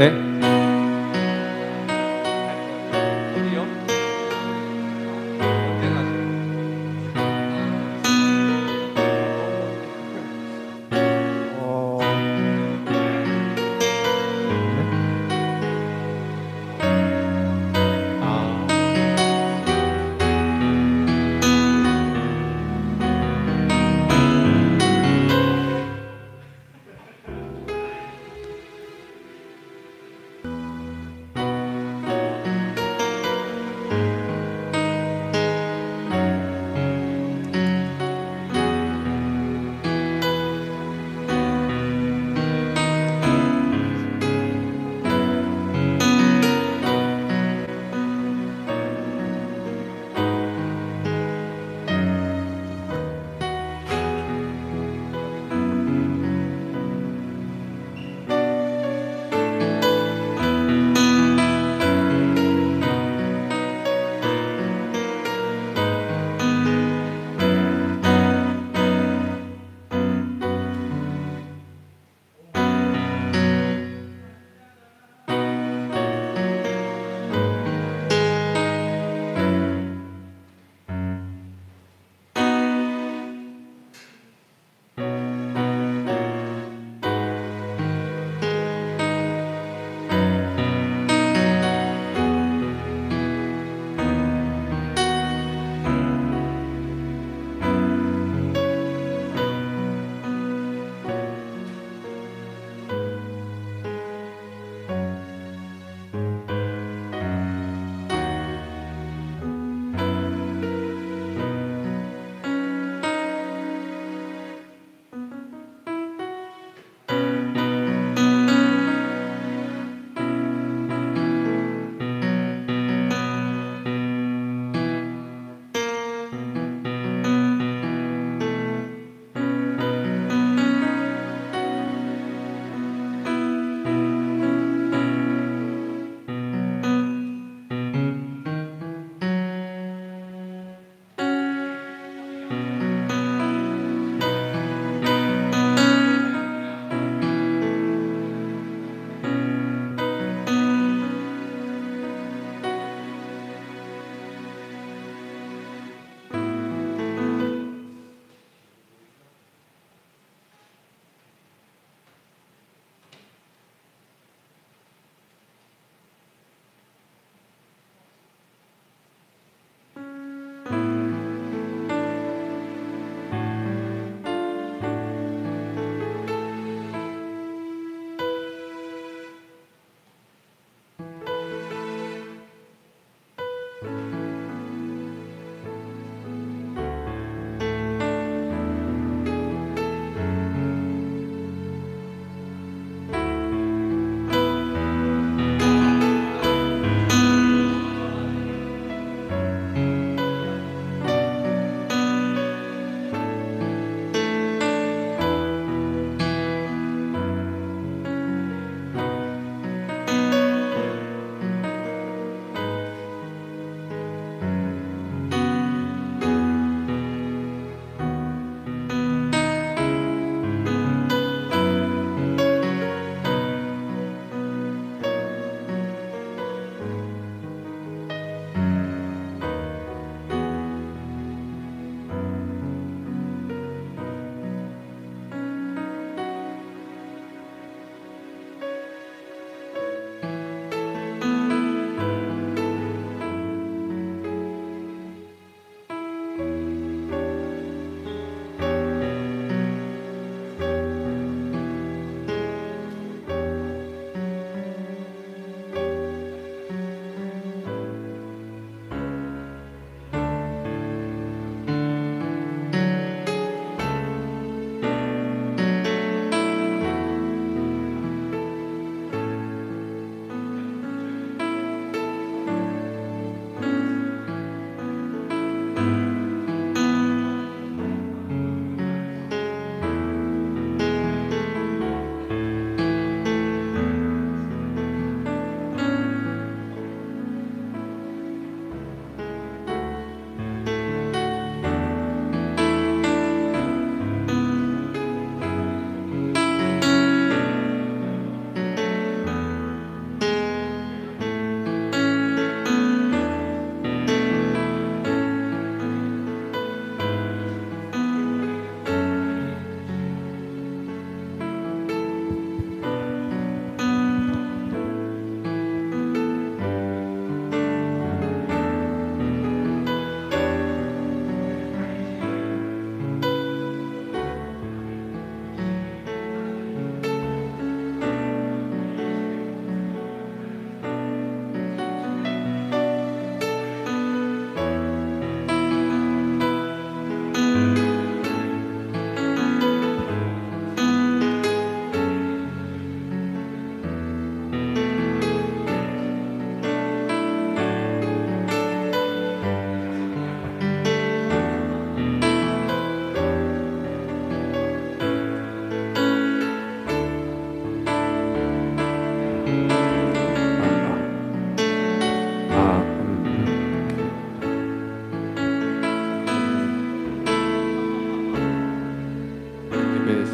네. 어디요? 언제 가세요? 어, 네? 아,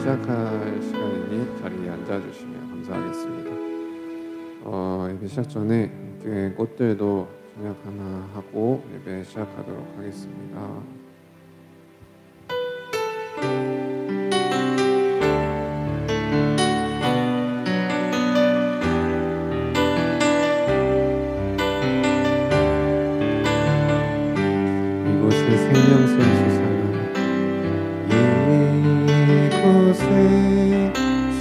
시작할 시간이니 자리에 앉아주시면 감사하겠습니다. 예배 시작 전에 교회 꽃들도 저녁 하나 하고 예배 시작하도록 하겠습니다. 이곳에 생명샘 솟아나, 이곳에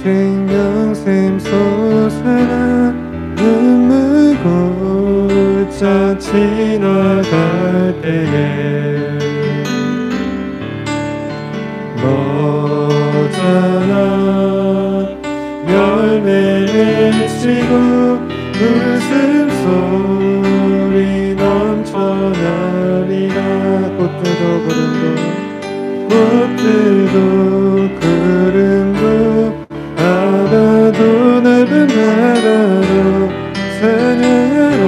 생명샘 솟아나, 눈물 골짜 지나갈 때에 너잖아 열매 맺히고 웃음소리 넘쳐나리라. 꽃들도 구름도 바다도 넓은 바다도 찬양하라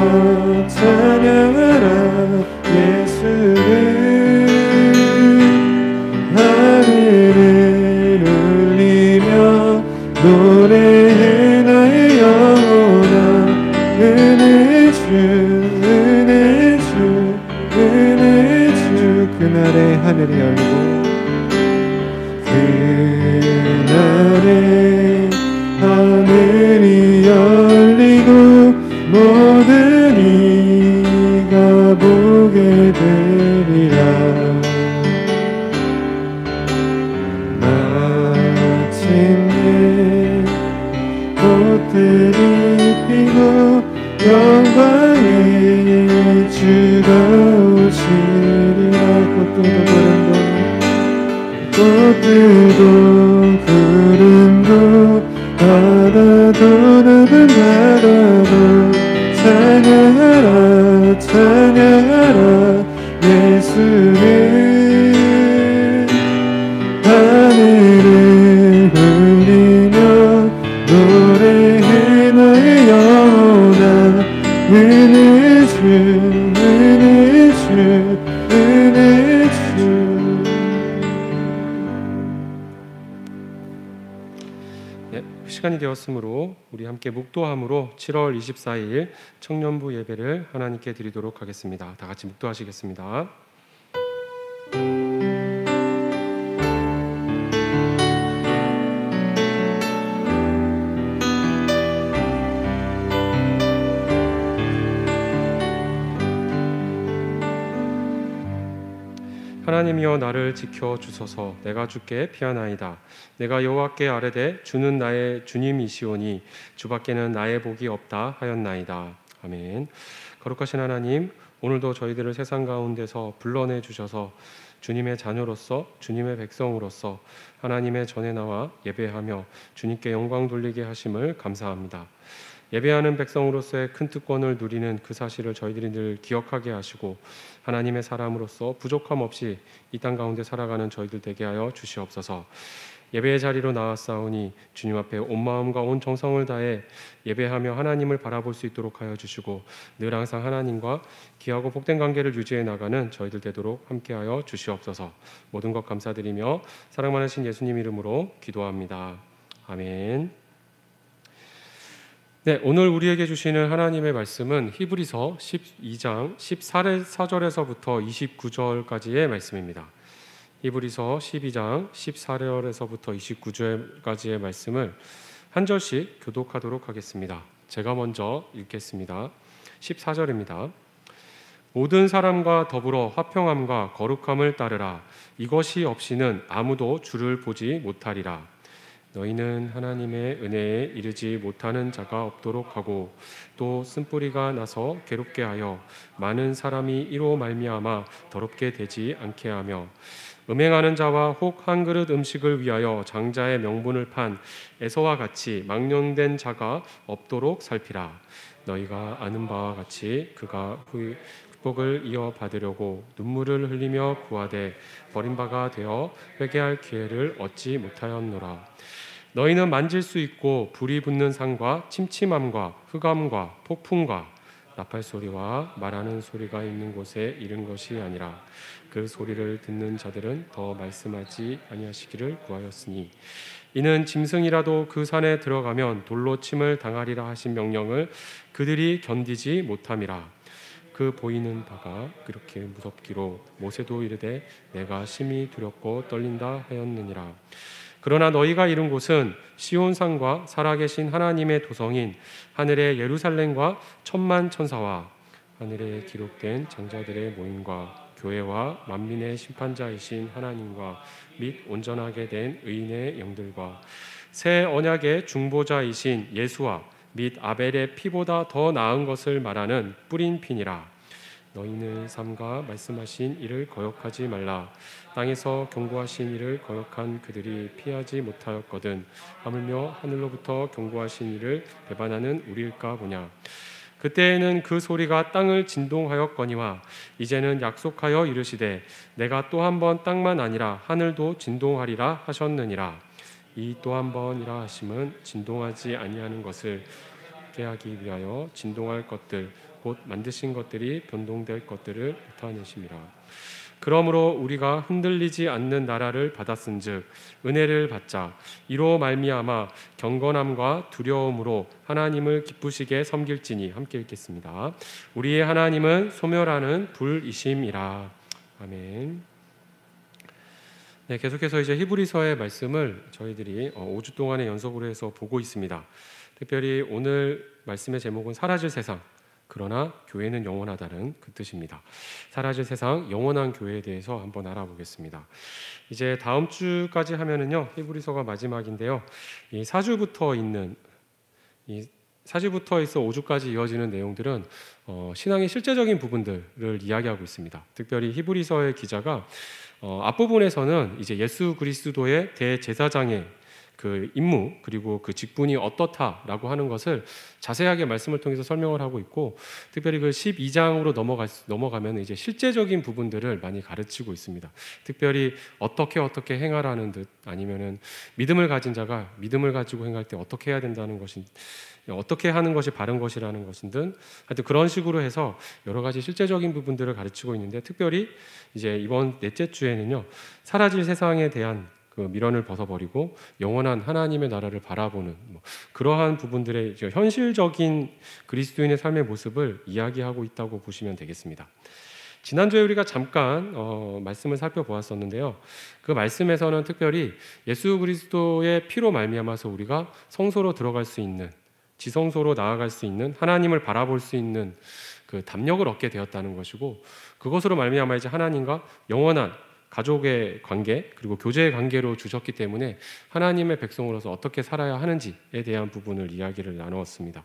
예수를. 하늘을 울리며 노래해 나의 영혼아. 은혜 주 그날에 하늘이 열리고 모든 이가 보게 되리라. 마침내 꽃들이 피고 영광의 주가 오시리라. 꽃들도 구름도 바다도 넓은 바다도 찬양하라 예수를. 하늘을 울리며 노래해 나의 영혼아. 은혜 주 시간이 되었으므로 우리 함께 묵도함으로 7월 24일 청년부 예배를 하나님께 드리도록 하겠습니다. 다 같이 묵도하시겠습니다. 하나님이여 나를 지켜 주소서. 내가 주께 피하나이다. 내가 여호와께 아뢰되 주는 나의 주님이시오니 주밖에는 나의 복이 없다 하였나이다. 아멘. 거룩하신 하나님, 오늘도 저희들을 세상 가운데서 불러내 주셔서 주님의 자녀로서 주님의 백성으로서 하나님의 전에 나와 예배하며 주님께 영광 돌리게 하심을 감사합니다. 예배하는 백성으로서의 큰 특권을 누리는 그 사실을 저희들이 늘 기억하게 하시고 하나님의 사람으로서 부족함 없이 이 땅 가운데 살아가는 저희들 되게 하여 주시옵소서. 예배의 자리로 나왔사오니 주님 앞에 온 마음과 온 정성을 다해 예배하며 하나님을 바라볼 수 있도록 하여 주시고 늘 항상 하나님과 귀하고 복된 관계를 유지해 나가는 저희들 되도록 함께하여 주시옵소서. 모든 것 감사드리며 사랑 많으신 예수님 이름으로 기도합니다. 아멘. 네, 오늘 우리에게 주시는 하나님의 말씀은 히브리서 12장 14절에서부터 29절까지의 말씀입니다. 히브리서 12장 14절에서부터 29절까지의 말씀을 한 절씩 교독하도록 하겠습니다. 제가 먼저 읽겠습니다. 14절입니다. 모든 사람과 더불어 화평함과 거룩함을 따르라. 이것이 없이는 아무도 주를 보지 못하리라. 너희는 하나님의 은혜에 이르지 못하는 자가 없도록 하고 또 쓴뿌리가 나서 괴롭게 하여 많은 사람이 이로 말미암아 더럽게 되지 않게 하며 음행하는 자와 혹 한 그릇 음식을 위하여 장자의 명분을 판 에서와 같이 망령된 자가 없도록 살피라. 너희가 아는 바와 같이 그가 축복을 이어받으려고 눈물을 흘리며 구하되 버림바가 되어 회개할 기회를 얻지 못하였노라. 너희는 만질 수 있고 불이 붙는 산과 침침함과 흑암과 폭풍과 나팔 소리와 말하는 소리가 있는 곳에 이른 것이 아니라 그 소리를 듣는 자들은 더 말씀하지 아니하시기를 구하였으니 이는 짐승이라도 그 산에 들어가면 돌로 침을 당하리라 하신 명령을 그들이 견디지 못함이라. 그 보이는 바가 그렇게 무섭기로 모세도 이르되 내가 심히 두렵고 떨린다 하였느니라. 그러나 너희가 이룬 곳은 시온산과 살아계신 하나님의 도성인 하늘의 예루살렘과 천만 천사와 하늘에 기록된 장자들의 모임과 교회와 만민의 심판자이신 하나님과 및 온전하게 된 의인의 영들과 새 언약의 중보자이신 예수와 및 아벨의 피보다 더 나은 것을 말하는 뿌린 피니라. 너희는 삼가 말씀하신 이를 거역하지 말라. 땅에서 경고하신 이를 거역한 그들이 피하지 못하였거든 하물며 하늘로부터 경고하신 이를 배반하는 우리일까 보냐. 그때에는 그 소리가 땅을 진동하였거니와 이제는 약속하여 이르시되 내가 또 한 번 땅만 아니라 하늘도 진동하리라 하셨느니라. 이 또 한 번이라 하심은 진동하지 아니하는 것을 깨하기 위하여 진동할 것들 곧 만드신 것들이 변동될 것들을 나타내심이라. 그러므로 우리가 흔들리지 않는 나라를 받았은즉 은혜를 받자. 이로 말미암아 경건함과 두려움으로 하나님을 기쁘시게 섬길지니. 함께 읽겠습니다. 우리의 하나님은 소멸하는 불이심이라. 아멘. 네, 계속해서 이제 히브리서의 말씀을 저희들이 5주 동안의 연속으로 해서 보고 있습니다. 특별히 오늘 말씀의 제목은 사라질 세상, 그러나 교회는 영원하다는 그 뜻입니다. 사라질 세상, 영원한 교회에 대해서 한번 알아보겠습니다. 이제 다음 주까지 하면은요, 히브리서가 마지막인데요. 이 4주부터 있어 5주까지 이어지는 내용들은 신앙의 실제적인 부분들을 이야기하고 있습니다. 특별히 히브리서의 기자가 앞부분에서는 이제 예수 그리스도의 대제사장의 그 임무 그리고 그 직분이 어떻다라고 하는 것을 자세하게 말씀을 통해서 설명을 하고 있고, 특별히 그 12장으로 넘어가면 이제 실제적인 부분들을 많이 가르치고 있습니다. 특별히 어떻게 행하라는 듯, 아니면은 믿음을 가진 자가 믿음을 가지고 행할 때 어떻게 해야 된다는 것인, 어떻게 하는 것이 바른 것이라는 것이든, 하여튼 그런 식으로 해서 여러 가지 실제적인 부분들을 가르치고 있는데, 특별히 이제 이번 넷째 주에는요, 사라질 세상에 대한 그 미련을 벗어버리고 영원한 하나님의 나라를 바라보는 그러한 부분들의 현실적인 그리스도인의 삶의 모습을 이야기하고 있다고 보시면 되겠습니다. 지난주에 우리가 잠깐 말씀을 살펴보았었는데요. 그 말씀에서는 특별히 예수 그리스도의 피로 말미암아서 우리가 성소로 들어갈 수 있는, 지성소로 나아갈 수 있는, 하나님을 바라볼 수 있는 그 담력을 얻게 되었다는 것이고, 그것으로 말미암아 이제 하나님과 영원한 가족의 관계 그리고 교제의 관계로 주셨기 때문에 하나님의 백성으로서 어떻게 살아야 하는지에 대한 부분을 이야기를 나누었습니다.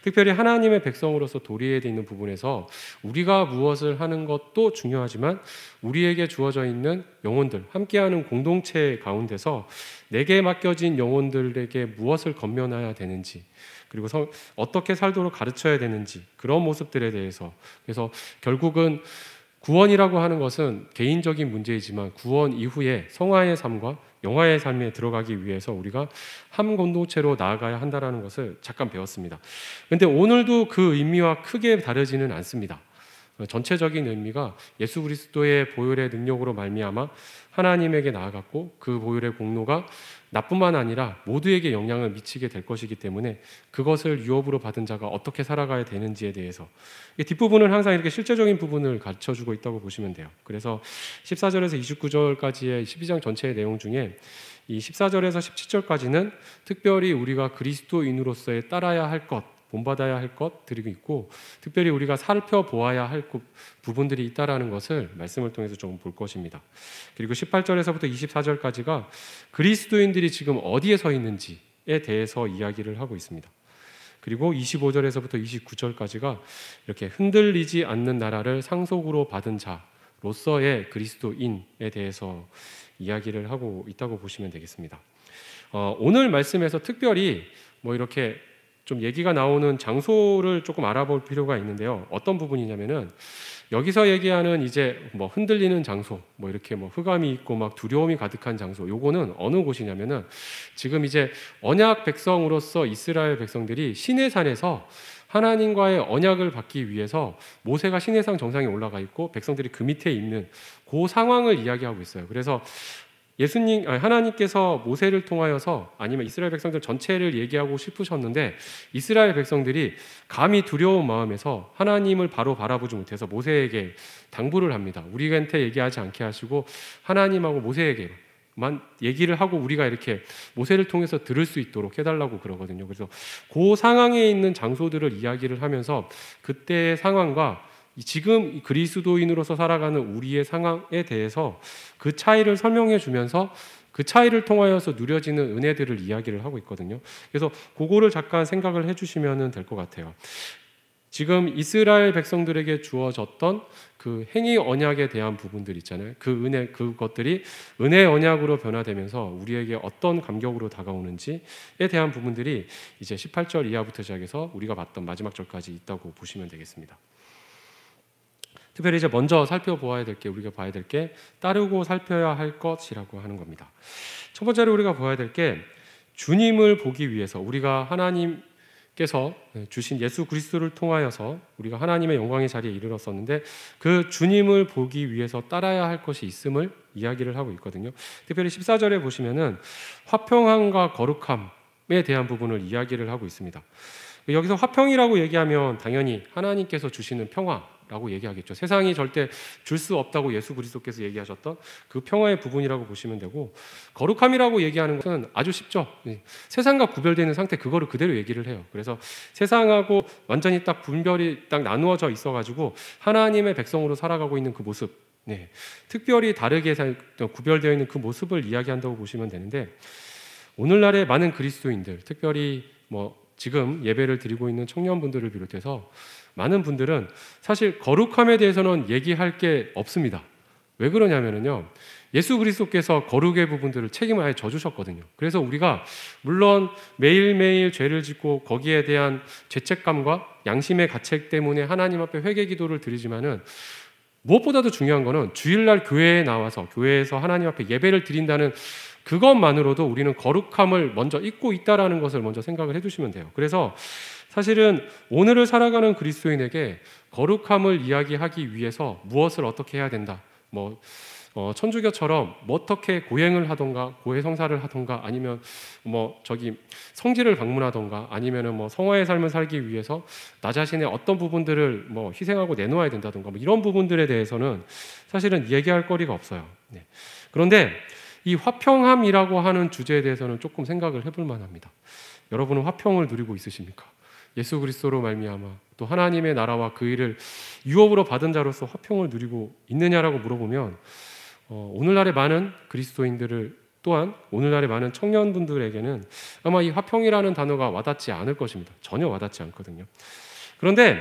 특별히 하나님의 백성으로서 도리에 있는 부분에서 우리가 무엇을 하는 것도 중요하지만 우리에게 주어져 있는 영혼들, 함께하는 공동체 가운데서 내게 맡겨진 영혼들에게 무엇을 건면해야 되는지, 그리고 어떻게 살도록 가르쳐야 되는지, 그런 모습들에 대해서, 그래서 결국은 구원이라고 하는 것은 개인적인 문제이지만 구원 이후에 성화의 삶과 영화의 삶에 들어가기 위해서 우리가 한 공동체로 나아가야 한다는 것을 잠깐 배웠습니다. 그런데 오늘도 그 의미와 크게 다르지는 않습니다. 전체적인 의미가 예수 그리스도의 보혈의 능력으로 말미암아 하나님에게 나아갔고, 그 보혈의 공로가 나뿐만 아니라 모두에게 영향을 미치게 될 것이기 때문에 그것을 유업으로 받은 자가 어떻게 살아가야 되는지에 대해서 뒷부분은 항상 이렇게 실제적인 부분을 가르쳐주고 있다고 보시면 돼요. 그래서 14절에서 29절까지의 12장 전체의 내용 중에 이 14절에서 17절까지는 특별히 우리가 그리스도인으로서의 따라야 할 것, 본받아야 할 것들이 있고, 특별히 우리가 살펴보아야 할 부분들이 있다라는 것을 말씀을 통해서 조금 볼 것입니다. 그리고 18절에서부터 24절까지가 그리스도인들이 지금 어디에 서 있는지에 대해서 이야기를 하고 있습니다. 그리고 25절에서부터 29절까지가 이렇게 흔들리지 않는 나라를 상속으로 받은 자로서의 그리스도인에 대해서 이야기를 하고 있다고 보시면 되겠습니다. 오늘 말씀에서 특별히 이렇게 좀 얘기가 나오는 장소를 조금 알아볼 필요가 있는데요. 어떤 부분이냐면은 여기서 얘기하는 이제 흔들리는 장소, 이렇게 흑암이 있고 막 두려움이 가득한 장소, 요거는 어느 곳이냐면은 지금 이제 언약 백성으로서 이스라엘 백성들이 시내산에서 하나님과의 언약을 받기 위해서 모세가 시내산 정상에 올라가 있고 백성들이 그 밑에 있는 그 상황을 이야기하고 있어요. 그래서 하나님께서 모세를 통하여서 아니면 이스라엘 백성들 전체를 얘기하고 싶으셨는데 이스라엘 백성들이 감히 두려운 마음에서 하나님을 바로 바라보지 못해서 모세에게 당부를 합니다. 우리한테 얘기하지 않게 하시고 하나님하고 모세에게만 얘기를 하고 우리가 이렇게 모세를 통해서 들을 수 있도록 해달라고 그러거든요. 그래서 그 상황에 있는 장소들을 이야기를 하면서 그때의 상황과 지금 그리스도인으로서 살아가는 우리의 상황에 대해서 그 차이를 설명해 주면서 그 차이를 통하여서 누려지는 은혜들을 이야기를 하고 있거든요. 그래서 그거를 잠깐 생각을 해주시면 될 것 같아요. 지금 이스라엘 백성들에게 주어졌던 그 행위 언약에 대한 부분들 있잖아요. 그것들이 은혜 언약으로 변화되면서 우리에게 어떤 감격으로 다가오는지에 대한 부분들이 이제 18절 이하부터 시작해서 우리가 봤던 마지막 절까지 있다고 보시면 되겠습니다. 특별히 이제 먼저 살펴보아야 될 게, 우리가 봐야 될 게 따르고 살펴야 할 것이라고 하는 겁니다. 첫 번째로 우리가 보아야 될 게 주님을 보기 위해서 우리가 하나님께서 주신 예수 그리스도를 통하여서 우리가 하나님의 영광의 자리에 이르렀었는데 그 주님을 보기 위해서 따라야 할 것이 있음을 이야기를 하고 있거든요. 특별히 14절에 보시면은 화평함과 거룩함에 대한 부분을 이야기를 하고 있습니다. 여기서 화평이라고 얘기하면 당연히 하나님께서 주시는 평화라고 얘기하겠죠. 세상이 절대 줄 수 없다고 예수 그리스도께서 얘기하셨던 그 평화의 부분이라고 보시면 되고, 거룩함이라고 얘기하는 것은 아주 쉽죠. 세상과 구별되는 상태, 그거를 그대로 얘기를 해요. 그래서 세상하고 완전히 딱 분별이 딱 나누어져 있어가지고 하나님의 백성으로 살아가고 있는 그 모습, 특별히 다르게 구별되어 있는 그 모습을 이야기한다고 보시면 되는데, 오늘날의 많은 그리스도인들, 특별히 지금 예배를 드리고 있는 청년분들을 비롯해서 많은 분들은 사실 거룩함에 대해서는 얘기할 게 없습니다. 왜 그러냐면요, 예수 그리스도께서 거룩의 부분들을 책임을 아예 져주셨거든요. 그래서 우리가 물론 매일매일 죄를 짓고 거기에 대한 죄책감과 양심의 가책 때문에 하나님 앞에 회개 기도를 드리지만은 무엇보다도 중요한 거는 주일날 교회에 나와서 교회에서 하나님 앞에 예배를 드린다는 그것만으로도 우리는 거룩함을 먼저 잊고 있다라는 것을 먼저 생각을 해주시면 돼요. 그래서 사실은 오늘을 살아가는 그리스도인에게 거룩함을 이야기하기 위해서 무엇을 어떻게 해야 된다, 천주교처럼 어떻게 고행을 하던가 고해 성사를 하던가 아니면 성지를 방문하던가 아니면은 성화의 삶을 살기 위해서 나 자신의 어떤 부분들을 희생하고 내놓아야 된다던가 이런 부분들에 대해서는 사실은 얘기할 거리가 없어요. 그런데 이 화평함이라고 하는 주제에 대해서는 조금 생각을 해볼 만합니다. 여러분은 화평을 누리고 있으십니까? 예수 그리스도로 말미암아 또 하나님의 나라와 그 일을 유업으로 받은 자로서 화평을 누리고 있느냐라고 물어보면 오늘날의 많은 그리스도인들을 또한 오늘날의 많은 청년분들에게는 아마 이 화평이라는 단어가 와닿지 않을 것입니다. 전혀 와닿지 않거든요. 그런데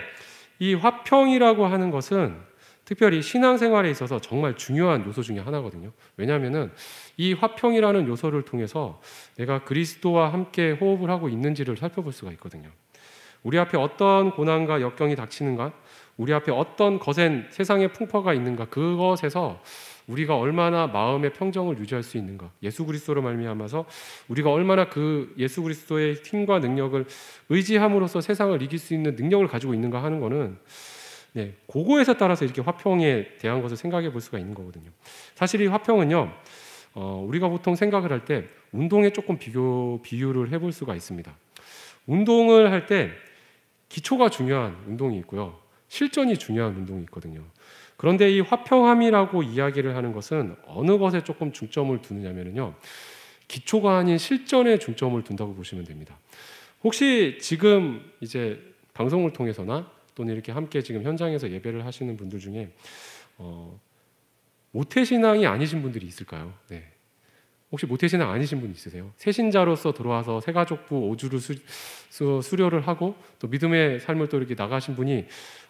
이 화평이라고 하는 것은 특별히 신앙생활에 있어서 정말 중요한 요소 중에 하나거든요. 왜냐하면은 이 화평이라는 요소를 통해서 내가 그리스도와 함께 호흡을 하고 있는지를 살펴볼 수가 있거든요. 우리 앞에 어떤 고난과 역경이 닥치는가, 우리 앞에 어떤 거센 세상의 풍파가 있는가, 그것에서 우리가 얼마나 마음의 평정을 유지할 수 있는가, 예수 그리스도로 말미암아서 우리가 얼마나 그 예수 그리스도의 힘과 능력을 의지함으로써 세상을 이길 수 있는 능력을 가지고 있는가 하는 거는 그거에서 따라서 이렇게 화평에 대한 것을 생각해 볼 수가 있는 거거든요. 사실 이 화평은요, 우리가 보통 생각을 할 때 운동에 조금 비유를 해볼 수가 있습니다. 운동을 할 때 기초가 중요한 운동이 있고요, 실전이 중요한 운동이 있거든요. 그런데 이 화평함이라고 이야기를 하는 것은 어느 것에 조금 중점을 두느냐면요, 기초가 아닌 실전에 중점을 둔다고 보시면 됩니다. 혹시 지금 이제 방송을 통해서나 또는 이렇게 함께 지금 현장에서 예배를 하시는 분들 중에 모태신앙이 아니신 분들이 있을까요? 혹시 모태신앙 아니신 분 있으세요? 새신자로서 들어와서 새가족부 5주를 수료를 하고 또 믿음의 삶을 또 이렇게 나가신 분이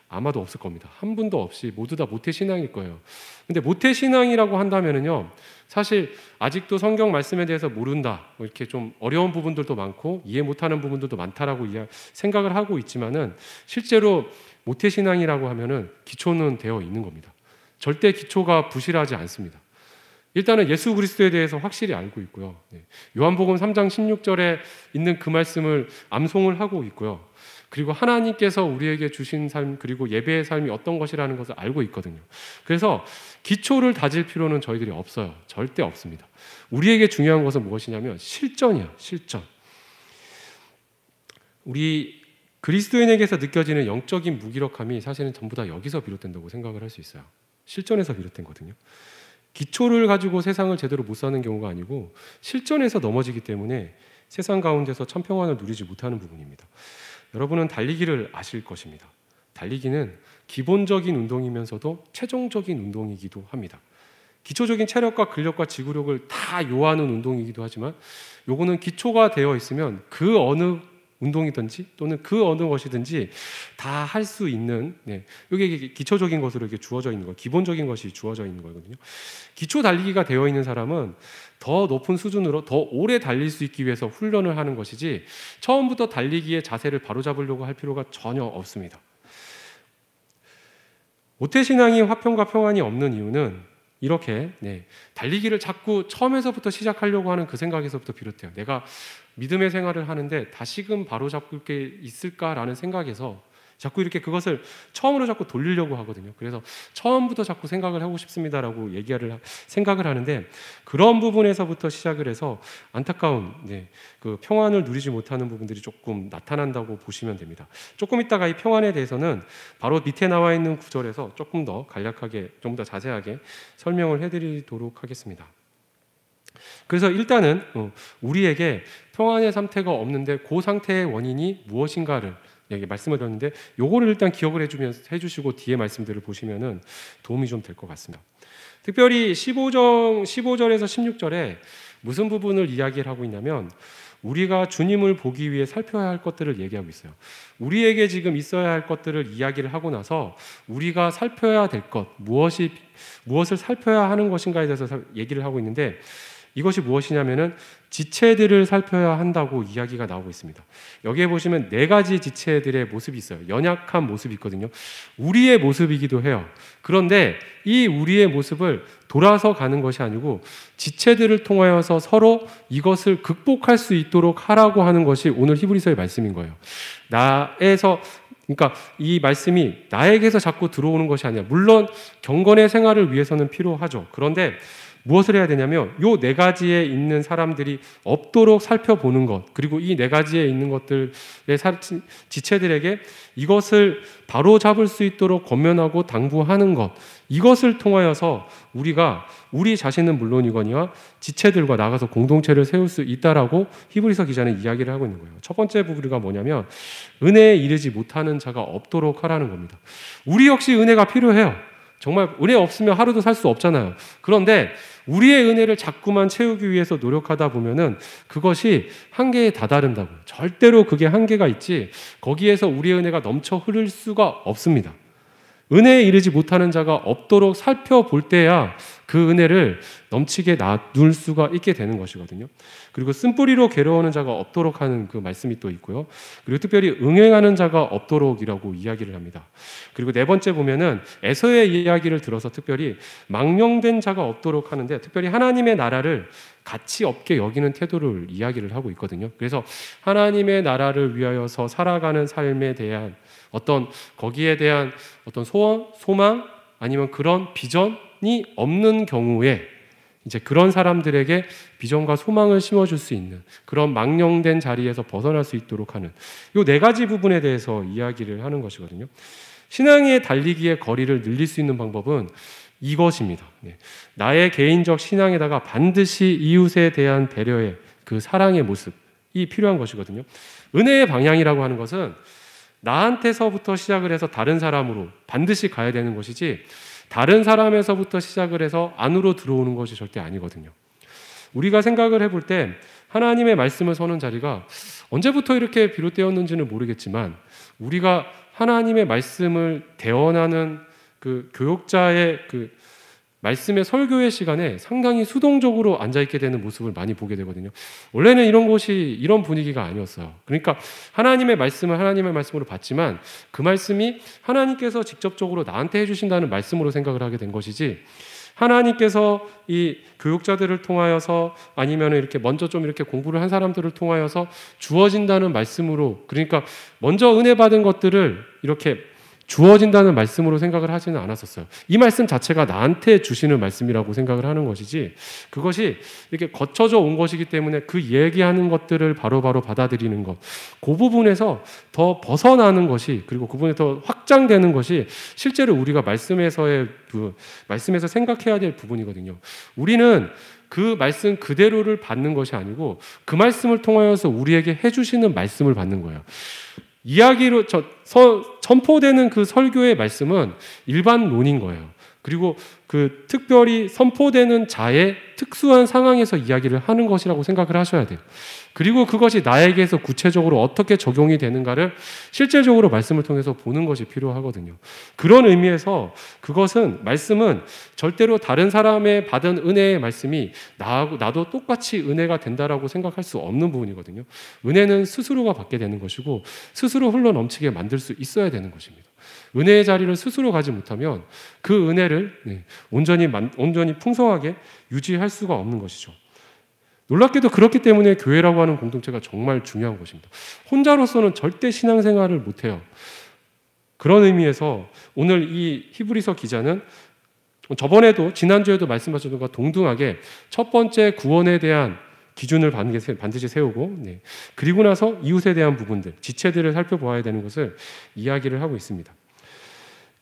아마도 없을 겁니다. 한 분도 없이 모두 다 모태신앙일 거예요. 근데 모태신앙이라고 한다면은요, 사실 아직도 성경 말씀에 대해서 모른다, 이렇게 좀 어려운 부분들도 많고 이해 못하는 부분들도 많다라고 생각을 하고 있지만은 실제로 모태신앙이라고 하면은 기초는 되어 있는 겁니다. 절대 기초가 부실하지 않습니다. 일단은 예수 그리스도에 대해서 확실히 알고 있고요. 요한복음 3장 16절에 있는 그 말씀을 암송을 하고 있고요. 그리고 하나님께서 우리에게 주신 삶, 그리고 예배의 삶이 어떤 것이라는 것을 알고 있거든요. 그래서 기초를 다질 필요는 저희들이 없어요. 절대 없습니다. 우리에게 중요한 것은 무엇이냐면 실전이야, 실전. 우리 그리스도인에게서 느껴지는 영적인 무기력함이 사실은 전부 다 여기서 비롯된다고 생각을 할 수 있어요. 실전에서 비롯된 거거든요. 기초를 가지고 세상을 제대로 못 사는 경우가 아니고 실전에서 넘어지기 때문에 세상 가운데서 참 평안을 누리지 못하는 부분입니다. 여러분은 달리기를 아실 것입니다. 달리기는 기본적인 운동이면서도 최종적인 운동이기도 합니다. 기초적인 체력과 근력과 지구력을 다 요하는 운동이기도 하지만 요거는 기초가 되어 있으면 그 어느 운동이든지 또는 그 어느 것이든지 다 할 수 있는, 이게 기초적인 것으로 이렇게 주어져 있는 거, 기본적인 것이 주어져 있는 거거든요. 기초 달리기가 되어 있는 사람은 더 높은 수준으로 더 오래 달릴 수 있기 위해서 훈련을 하는 것이지 처음부터 달리기의 자세를 바로잡으려고 할 필요가 전혀 없습니다. 모태신앙이 화평과 평안이 없는 이유는 이렇게 달리기를 자꾸 처음에서부터 시작하려고 하는 그 생각에서부터 비롯해요. 내가 믿음의 생활을 하는데 다시금 바로잡을 게 있을까라는 생각에서 자꾸 이렇게 그것을 처음으로 자꾸 돌리려고 하거든요. 그래서 처음부터 자꾸 생각을 하고 싶습니다라고 생각을 하는데 그런 부분에서부터 시작을 해서 안타까운 그 평안을 누리지 못하는 부분들이 조금 나타난다고 보시면 됩니다. 조금 있다가 이 평안에 대해서는 바로 밑에 나와 있는 구절에서 조금 더 간략하게, 좀 더 자세하게 설명을 해드리도록 하겠습니다. 그래서 일단은 우리에게 평안의 상태가 없는데 그 상태의 원인이 무엇인가를 말씀을 드렸는데 요거를 일단 기억을 해주시고 뒤에 말씀들을 보시면은 도움이 좀 될 것 같습니다. 특별히 15절에서 16절에 무슨 부분을 이야기를 하고 있냐면 우리가 주님을 보기 위해 살펴야 할 것들을 얘기하고 있어요. 우리에게 지금 있어야 할 것들을 이야기를 하고 나서 우리가 살펴야 될 것, 무엇을 살펴야 하는 것인가에 대해서 얘기를 하고 있는데 이것이 무엇이냐면은 지체들을 살펴야 한다고 이야기가 나오고 있습니다. 여기에 보시면 4가지 지체들의 모습이 있어요. 연약한 모습이 있거든요. 우리의 모습이기도 해요. 그런데 이 우리의 모습을 돌아서 가는 것이 아니고 지체들을 통하여서 서로 이것을 극복할 수 있도록 하라고 하는 것이 오늘 히브리서의 말씀인 거예요. 그러니까 이 말씀이 나에게서 자꾸 들어오는 것이 아니라 물론 경건의 생활을 위해서는 필요하죠. 그런데 무엇을 해야 되냐면 요 4가지에 있는 사람들이 없도록 살펴보는 것, 그리고 이 4가지에 있는 것들의 지체들에게 이것을 바로 잡을 수 있도록 권면하고 당부하는 것, 이것을 통하여서 우리가 우리 자신은 물론이거니와 지체들과 나가서 공동체를 세울 수 있다라고 히브리서 기자는 이야기를 하고 있는 거예요. 첫 번째 부분이 뭐냐면 은혜에 이르지 못하는 자가 없도록 하라는 겁니다. 우리 역시 은혜가 필요해요. 정말 은혜 없으면 하루도 살 수 없잖아요. 그런데 우리의 은혜를 자꾸만 채우기 위해서 노력하다 보면은 그것이 한계에 다다른다고. 절대로 그게 한계가 있지 거기에서 우리의 은혜가 넘쳐 흐를 수가 없습니다. 은혜에 이르지 못하는 자가 없도록 살펴볼 때야 그 은혜를 넘치게 나눌 수가 있게 되는 것이거든요. 그리고 쓴뿌리로 괴로워하는 자가 없도록 하는 그 말씀이 또 있고요. 그리고 특별히 응행하는 자가 없도록이라고 이야기를 합니다. 그리고 4번째 보면은 에서의 이야기를 들어서 특별히 망령된 자가 없도록 하는데 특별히 하나님의 나라를 가치 없게 여기는 태도를 이야기를 하고 있거든요. 그래서 하나님의 나라를 위하여서 살아가는 삶에 대한 거기에 대한 어떤 소원, 소망 아니면 그런 비전이 없는 경우에 이제 그런 사람들에게 비전과 소망을 심어줄 수 있는 그런 망령된 자리에서 벗어날 수 있도록 하는 이 4가지 부분에 대해서 이야기를 하는 것이거든요. 신앙의 달리기의 거리를 늘릴 수 있는 방법은 이것입니다. 나의 개인적 신앙에다가 반드시 이웃에 대한 배려의 그 사랑의 모습이 필요한 것이거든요. 은혜의 방향이라고 하는 것은 나한테서부터 시작을 해서 다른 사람으로 반드시 가야 되는 것이지 다른 사람에서부터 시작을 해서 안으로 들어오는 것이 절대 아니거든요. 우리가 생각을 해볼 때 하나님의 말씀을 서는 자리가 언제부터 이렇게 비롯되었는지는 모르겠지만 우리가 하나님의 말씀을 대언하는 그 교육자의 그 말씀의 설교의 시간에 상당히 수동적으로 앉아있게 되는 모습을 많이 보게 되거든요. 원래는 이런 분위기가 아니었어요. 그러니까 하나님의 말씀을 하나님의 말씀으로 받지만 그 말씀이 하나님께서 직접적으로 나한테 해주신다는 말씀으로 생각을 하게 된 것이지 하나님께서 이 교육자들을 통하여서 아니면 이렇게 먼저 좀 이렇게 공부를 한 사람들을 통하여서 주어진다는 말씀으로, 그러니까 먼저 은혜 받은 것들을 이렇게 주어진다는 말씀으로 생각을 하지는 않았었어요. 이 말씀 자체가 나한테 주시는 말씀이라고 생각을 하는 것이지, 그것이 이렇게 거쳐져 온 것이기 때문에 그 얘기하는 것들을 바로바로 받아들이는 것, 그 부분에서 더 벗어나는 것이, 그리고 그 부분에 더 확장되는 것이 실제로 우리가 말씀에서 생각해야 될 부분이거든요. 우리는 그 말씀 그대로를 받는 것이 아니고 그 말씀을 통하여서 우리에게 해주시는 말씀을 받는 거예요. 이야기로 선포되는 그 설교의 말씀은 일반론인 거예요. 그리고 그 특별히 선포되는 자의 특수한 상황에서 이야기를 하는 것이라고 생각을 하셔야 돼요. 그리고 그것이 나에게서 구체적으로 어떻게 적용이 되는가를 실제적으로 말씀을 통해서 보는 것이 필요하거든요. 그런 의미에서 말씀은 절대로 다른 사람의 받은 은혜의 말씀이 나도 똑같이 은혜가 된다라고 생각할 수 없는 부분이거든요. 은혜는 스스로가 받게 되는 것이고 스스로 흘러넘치게 만들 수 있어야 되는 것입니다. 은혜의 자리를 스스로 가지 못하면 그 은혜를 온전히 풍성하게 유지할 수가 없는 것이죠. 놀랍게도 그렇기 때문에 교회라고 하는 공동체가 정말 중요한 것입니다. 혼자로서는 절대 신앙생활을 못해요. 그런 의미에서 오늘 이 히브리서 기자는 지난주에도 말씀하셨던 것과 동등하게 첫 번째 구원에 대한 기준을 반드시 세우고, 그리고 나서 이웃에 대한 부분들, 지체들을 살펴보아야 되는 것을 이야기를 하고 있습니다.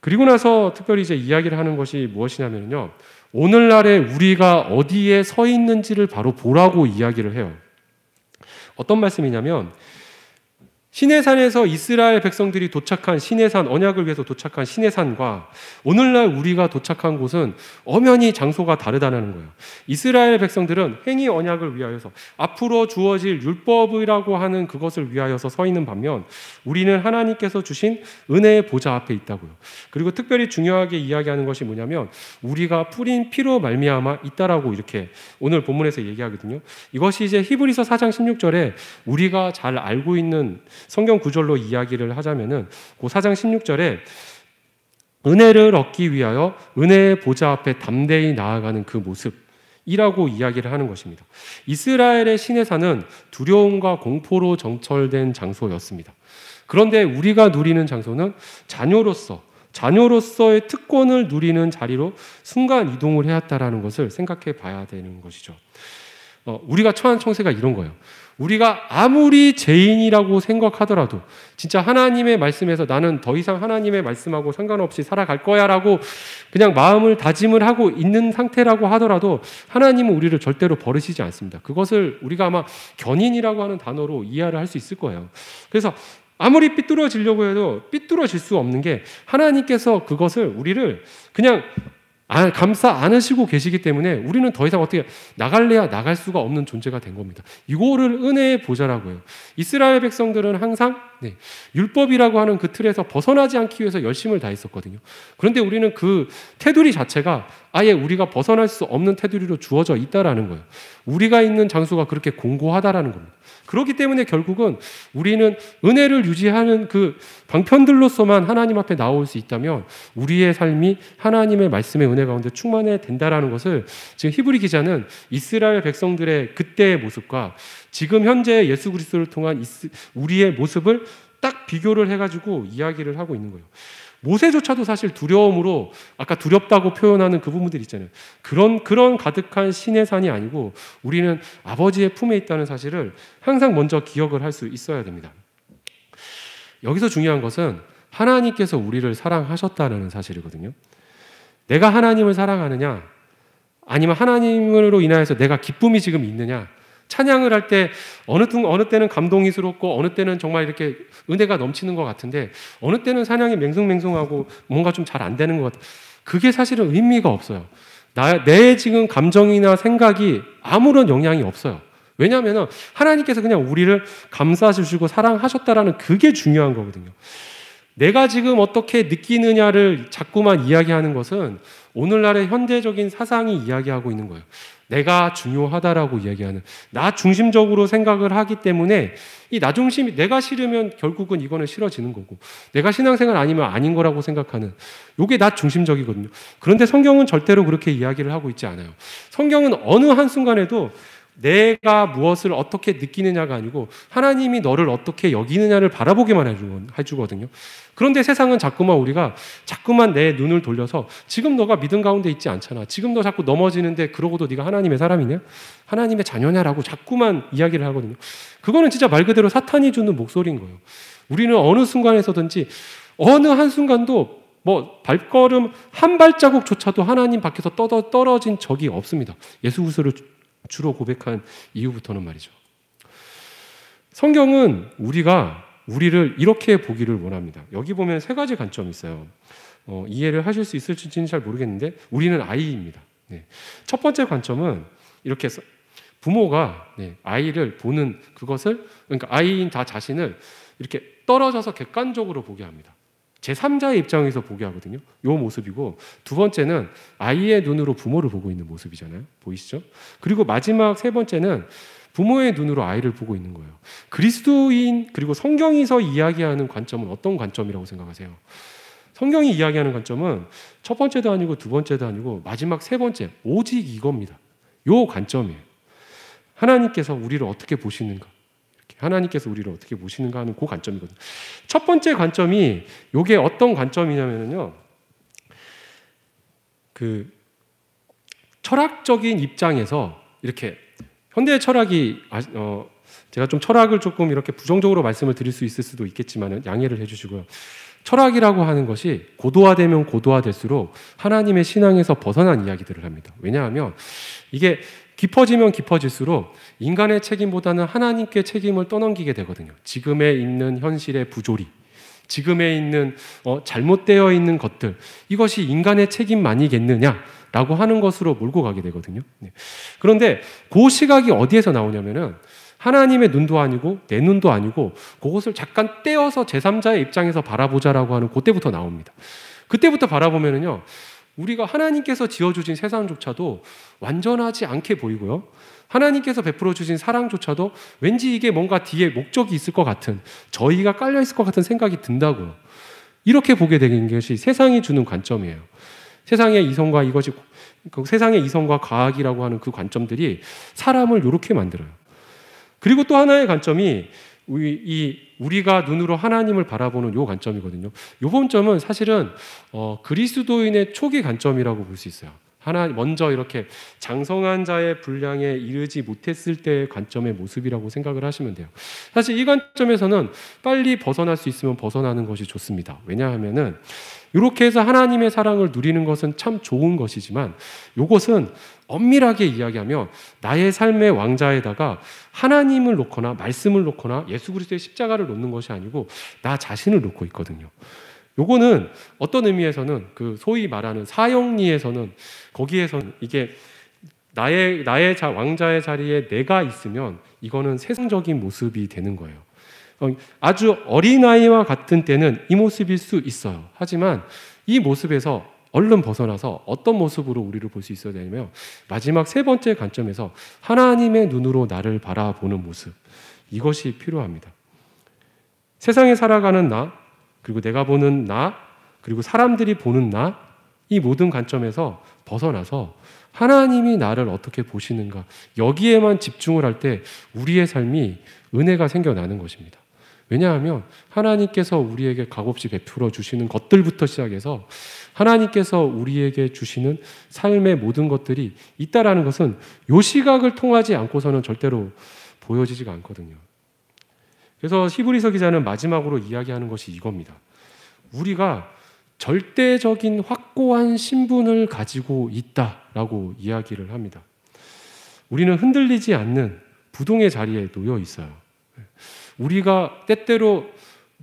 그리고 나서 특별히 이제 이야기를 하는 것이 무엇이냐면요, 오늘날에 우리가 어디에 서 있는지를 바로 보라고 이야기를 해요. 어떤 말씀이냐면, 시내산에서 이스라엘 백성들이 도착한 시내산, 언약을 위해서 도착한 시내산과 오늘날 우리가 도착한 곳은 엄연히 장소가 다르다는 거예요. 이스라엘 백성들은 행위 언약을 위하여서 앞으로 주어질 율법이라고 하는 그것을 위하여서 서 있는 반면 우리는 하나님께서 주신 은혜의 보좌 앞에 있다고요. 그리고 특별히 중요하게 이야기하는 것이 뭐냐면 우리가 뿌린 피로 말미암아 있다라고 이렇게 오늘 본문에서 얘기하거든요. 이것이 이제 히브리서 4장 16절에 우리가 잘 알고 있는 성경 구절로 이야기를 하자면은 그 4장 16절에 은혜를 얻기 위하여 은혜의 보좌 앞에 담대히 나아가는 그 모습이라고 이야기를 하는 것입니다. 이스라엘의 시내산은 두려움과 공포로 정철된 장소였습니다. 그런데 우리가 누리는 장소는 자녀로서의 특권을 누리는 자리로 순간 이동을 해왔다라는 것을 생각해 봐야 되는 것이죠. 우리가 처한 청세가 이런 거예요. 우리가 아무리 죄인이라고 생각하더라도 진짜 하나님의 말씀에서 나는 더 이상 하나님의 말씀하고 상관없이 살아갈 거야 라고 그냥 마음을 다짐을 하고 있는 상태라고 하더라도 하나님은 우리를 절대로 버리시지 않습니다. 그것을 우리가 아마 견인이라고 하는 단어로 이해를 할 수 있을 거예요. 그래서 아무리 삐뚤어지려고 해도 삐뚤어질 수 없는 게 하나님께서 그것을 우리를 그냥 감싸 안으시고 계시기 때문에 우리는 더 이상 어떻게 나갈래야 나갈 수가 없는 존재가 된 겁니다. 이거를 은혜의 보좌라고 해요. 이스라엘 백성들은 항상 율법이라고 하는 그 틀에서 벗어나지 않기 위해서 열심을 다했었거든요. 그런데 우리는 그 테두리 자체가 아예 우리가 벗어날 수 없는 테두리로 주어져 있다라는 거예요. 우리가 있는 장소가 그렇게 공고하다라는 겁니다. 그렇기 때문에 결국은 우리는 은혜를 유지하는 그 방편들로서만 하나님 앞에 나올 수 있다면 우리의 삶이 하나님의 말씀의 은혜 가운데 충만해야 된다라는 것을 지금 히브리 기자는 이스라엘 백성들의 그때의 모습과 지금 현재 예수 그리스도를 통한 우리의 모습을 딱 비교를 해가지고 이야기를 하고 있는 거예요. 모세조차도 사실 두려움으로 아까 두렵다고 표현하는 그 부분들 있잖아요. 그런 가득한 시내산이 아니고 우리는 아버지의 품에 있다는 사실을 항상 먼저 기억을 할 수 있어야 됩니다. 여기서 중요한 것은 하나님께서 우리를 사랑하셨다는 사실이거든요. 내가 하나님을 사랑하느냐 아니면 하나님으로 인하여서 내가 기쁨이 지금 있느냐, 찬양을 할 때 어느 때는 감동이스럽고 어느 때는 정말 이렇게 은혜가 넘치는 것 같은데 어느 때는 찬양이 맹숭맹숭하고 뭔가 좀 잘 안 되는 것 같아요. 그게 사실은 의미가 없어요. 내 지금 감정이나 생각이 아무런 영향이 없어요. 왜냐하면 하나님께서 그냥 우리를 감싸주시고 사랑하셨다라는 그게 중요한 거거든요. 내가 지금 어떻게 느끼느냐를 자꾸만 이야기하는 것은 오늘날의 현대적인 사상이 이야기하고 있는 거예요. 내가 중요하다라고 이야기하는, 나 중심적으로 생각을 하기 때문에 이 나 중심이, 내가 싫으면 결국은 이거는 싫어지는 거고, 내가 신앙생활 아니면 아닌 거라고 생각하는, 이게 나 중심적이거든요. 그런데 성경은 절대로 그렇게 이야기를 하고 있지 않아요. 성경은 어느 한순간에도 내가 무엇을 어떻게 느끼느냐가 아니고 하나님이 너를 어떻게 여기느냐를 바라보게만 해주거든요. 그런데 세상은 자꾸만 내 눈을 돌려서, 지금 너가 믿음 가운데 있지 않잖아, 지금 너 자꾸 넘어지는데 그러고도 네가 하나님의 사람이냐, 하나님의 자녀냐라고 자꾸만 이야기를 하거든요. 그거는 진짜 말 그대로 사탄이 주는 목소리인 거예요. 우리는 어느 순간에서든지, 어느 한순간도 뭐 발걸음 한 발자국조차도 하나님 밖에서 떨어진 적이 없습니다. 예수 그리스도를 주로 고백한 이후부터는 말이죠. 성경은 우리를 이렇게 보기를 원합니다. 여기 보면 세 가지 관점이 있어요. 이해를 하실 수 있을지는 잘 모르겠는데, 우리는 아이입니다. 네. 첫 번째 관점은 이렇게 부모가 아이를 보는 그것을, 그러니까 아이인 다 자신을 이렇게 떨어져서 객관적으로 보게 합니다. 제3자의 입장에서 보게 하거든요. 이 모습이고, 두 번째는 아이의 눈으로 부모를 보고 있는 모습이잖아요. 보이시죠? 그리고 마지막 세 번째는 부모의 눈으로 아이를 보고 있는 거예요. 그리스도인, 그리고 성경에서 이야기하는 관점은 어떤 관점이라고 생각하세요? 성경이 이야기하는 관점은 첫 번째도 아니고 두 번째도 아니고 마지막 세 번째, 오직 이겁니다. 요 관점이에요. 하나님께서 우리를 어떻게 보시는가, 하나님께서 우리를 어떻게 보시는가 하는 그 관점이거든요. 첫 번째 관점이, 요게 어떤 관점이냐면요, 그 철학적인 입장에서, 이렇게 현대 철학이 제가 좀 철학을 조금 이렇게 부정적으로 말씀을 드릴 수 있을 수도 있겠지만 양해를 해주시고요. 철학이라고 하는 것이 고도화되면 고도화될수록 하나님의 신앙에서 벗어난 이야기들을 합니다. 왜냐하면 이게 깊어지면 깊어질수록 인간의 책임보다는 하나님께 책임을 떠넘기게 되거든요. 지금에 있는 현실의 부조리, 지금에 있는 잘못되어 있는 것들, 이것이 인간의 책임만이겠느냐라고 하는 것으로 몰고 가게 되거든요. 그런데 그 시각이 어디에서 나오냐면은, 하나님의 눈도 아니고 내 눈도 아니고 그것을 잠깐 떼어서 제3자의 입장에서 바라보자라고 하는 그때부터 나옵니다. 그때부터 바라보면은요, 우리가 하나님께서 지어주신 세상조차도 완전하지 않게 보이고요, 하나님께서 베풀어 주신 사랑조차도 왠지 이게 뭔가 뒤에 목적이 있을 것 같은, 저희가 깔려 있을 것 같은 생각이 든다고요. 이렇게 보게 되는 것이 세상이 주는 관점이에요. 세상의 이성과 세상의 이성과 과학이라고 하는 그 관점들이 사람을 이렇게 만들어요. 그리고 또 하나의 관점이 우리가 눈으로 하나님을 바라보는 요 관점이거든요. 요 관점은 사실은 그리스도인의 초기 관점이라고 볼 수 있어요. 먼저 이렇게 장성한 자의 분량에 이르지 못했을 때의 관점의 모습이라고 생각을 하시면 돼요. 사실 이 관점에서는 빨리 벗어날 수 있으면 벗어나는 것이 좋습니다. 왜냐하면은 이렇게 해서 하나님의 사랑을 누리는 것은 참 좋은 것이지만, 이것은 엄밀하게 이야기하면 나의 삶의 왕자에다가 하나님을 놓거나 말씀을 놓거나 예수 그리스도의 십자가를 놓는 것이 아니고 나 자신을 놓고 있거든요. 요거는 어떤 의미에서는 그 소위 말하는 사형리에서는, 거기에서는 이게 나의 왕자의 자리에 내가 있으면 이거는 세상적인 모습이 되는 거예요. 아주 어린아이와 같은 때는 이 모습일 수 있어요. 하지만 이 모습에서 얼른 벗어나서 어떤 모습으로 우리를 볼 수 있어야 되냐면, 마지막 세 번째 관점에서 하나님의 눈으로 나를 바라보는 모습, 이것이 필요합니다. 세상에 살아가는 나, 그리고 내가 보는 나, 그리고 사람들이 보는 나, 이 모든 관점에서 벗어나서 하나님이 나를 어떻게 보시는가, 여기에만 집중을 할 때 우리의 삶이 은혜가 생겨나는 것입니다. 왜냐하면 하나님께서 우리에게 값없이 베풀어 주시는 것들부터 시작해서 하나님께서 우리에게 주시는 삶의 모든 것들이 있다라는 것은 이 시각을 통하지 않고서는 절대로 보여지지가 않거든요. 그래서 히브리서 기자는 마지막으로 이야기하는 것이 이겁니다. 우리가 절대적인 확고한 신분을 가지고 있다라고 이야기를 합니다. 우리는 흔들리지 않는 부동의 자리에 놓여 있어요. 우리가 때때로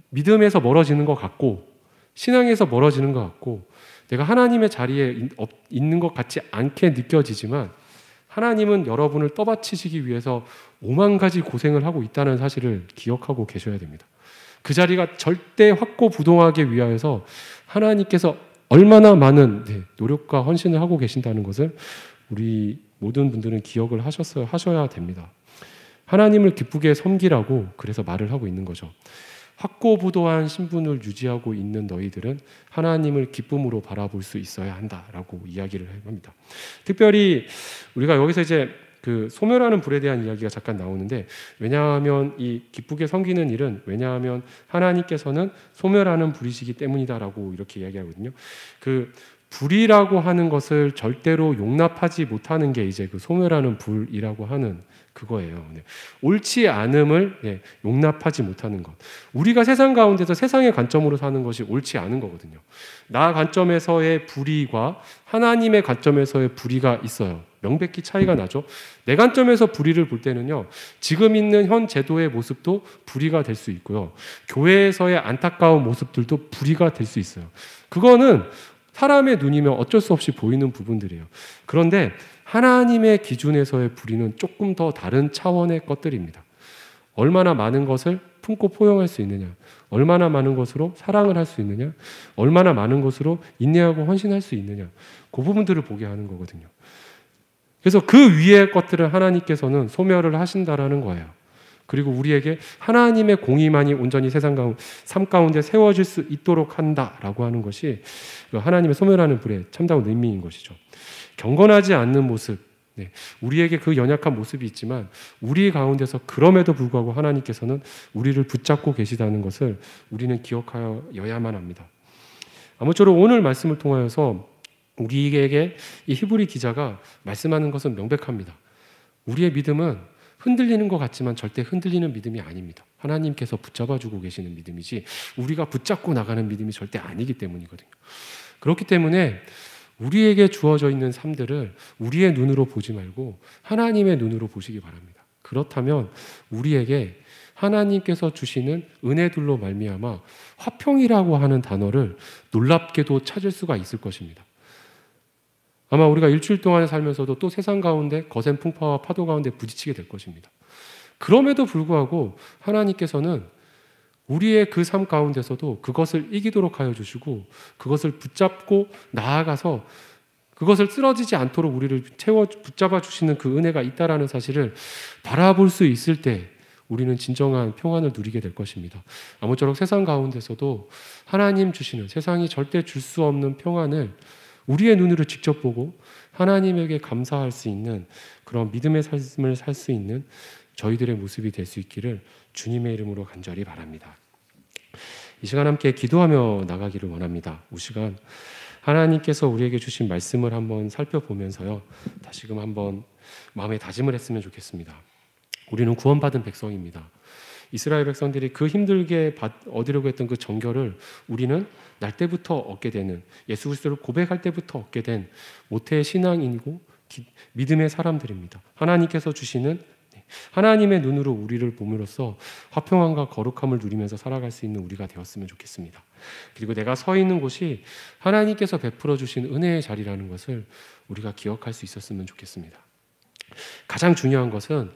믿음에서 멀어지는 것 같고 신앙에서 멀어지는 것 같고 내가 하나님의 자리에 있는 것 같지 않게 느껴지지만, 하나님은 여러분을 떠받치시기 위해서 5만 가지 고생을 하고 있다는 사실을 기억하고 계셔야 됩니다. 그 자리가 절대 확고부동하게 위하여서 하나님께서 얼마나 많은 노력과 헌신을 하고 계신다는 것을 우리 모든 분들은 기억을 하셔야 됩니다. 하나님을 기쁘게 섬기라고 그래서 말을 하고 있는 거죠. 확고부도한 신분을 유지하고 있는 너희들은 하나님을 기쁨으로 바라볼 수 있어야 한다라고 이야기를 합니다. 특별히 우리가 여기서 이제 그 소멸하는 불에 대한 이야기가 잠깐 나오는데, 왜냐하면 이 기쁘게 섬기는 일은 왜냐하면 하나님께서는 소멸하는 불이시기 때문이다라고 이렇게 이야기하거든요. 그 불이라고 하는 것을 절대로 용납하지 못하는 게 이제 그 소멸하는 불이라고 하는 그거예요. 옳지 않음을 용납하지 못하는 것. 우리가 세상 가운데서 세상의 관점으로 사는 것이 옳지 않은 거거든요. 나 관점에서의 불의와 하나님의 관점에서의 불의가 있어요. 명백히 차이가 나죠. 내 관점에서 불의를 볼 때는요, 지금 있는 현 제도의 모습도 불의가 될 수 있고요, 교회에서의 안타까운 모습들도 불의가 될 수 있어요. 그거는 사람의 눈이면 어쩔 수 없이 보이는 부분들이에요. 그런데 하나님의 기준에서의 불의는 조금 더 다른 차원의 것들입니다. 얼마나 많은 것을 품고 포용할 수 있느냐, 얼마나 많은 것으로 사랑을 할 수 있느냐, 얼마나 많은 것으로 인내하고 헌신할 수 있느냐, 그 부분들을 보게 하는 거거든요. 그래서 그 위의 것들을 하나님께서는 소멸을 하신다라는 거예요. 그리고 우리에게 하나님의 공의만이 온전히 세상 삶 가운데 세워질 수 있도록 한다라고 하는 것이 하나님의 소멸하는 불의 참다운 의미인 것이죠. 경건하지 않는 모습, 우리에게 그 연약한 모습이 있지만 우리 가운데서 그럼에도 불구하고 하나님께서는 우리를 붙잡고 계시다는 것을 우리는 기억하여야만 합니다. 아무쪼록 오늘 말씀을 통하여서 우리에게 이 히브리 기자가 말씀하는 것은 명백합니다. 우리의 믿음은 흔들리는 것 같지만 절대 흔들리는 믿음이 아닙니다. 하나님께서 붙잡아주고 계시는 믿음이지 우리가 붙잡고 나가는 믿음이 절대 아니기 때문이거든요. 그렇기 때문에 우리에게 주어져 있는 삶들을 우리의 눈으로 보지 말고 하나님의 눈으로 보시기 바랍니다. 그렇다면 우리에게 하나님께서 주시는 은혜들로 말미암아 화평이라고 하는 단어를 놀랍게도 찾을 수가 있을 것입니다. 아마 우리가 일주일 동안 살면서도 또 세상 가운데 거센 풍파와 파도 가운데 부딪히게 될 것입니다. 그럼에도 불구하고 하나님께서는 우리의 그 삶 가운데서도 그것을 이기도록 하여 주시고 그것을 붙잡고 나아가서 그것을 쓰러지지 않도록 우리를 붙잡아 주시는 그 은혜가 있다라는 사실을 바라볼 수 있을 때 우리는 진정한 평안을 누리게 될 것입니다. 아무쪼록 세상 가운데서도 하나님 주시는, 세상이 절대 줄 수 없는 평안을 우리의 눈으로 직접 보고 하나님에게 감사할 수 있는 그런 믿음의 삶을 살 수 있는 저희들의 모습이 될 수 있기를 주님의 이름으로 간절히 바랍니다. 이 시간 함께 기도하며 나가기를 원합니다. 이 시간 하나님께서 우리에게 주신 말씀을 한번 살펴보면서요, 다시금 한번 마음에 다짐을 했으면 좋겠습니다. 우리는 구원받은 백성입니다. 이스라엘 백성들이 그 힘들게 얻으려고 했던 그 정결을 우리는 날 때부터 얻게 되는, 예수 그리스도를 고백할 때부터 얻게 된 모태의 신앙인이고 믿음의 사람들입니다. 하나님께서 주시는 하나님의 눈으로 우리를 봄으로써 화평함과 거룩함을 누리면서 살아갈 수 있는 우리가 되었으면 좋겠습니다. 그리고 내가 서 있는 곳이 하나님께서 베풀어 주신 은혜의 자리라는 것을 우리가 기억할 수 있었으면 좋겠습니다. 가장 중요한 것은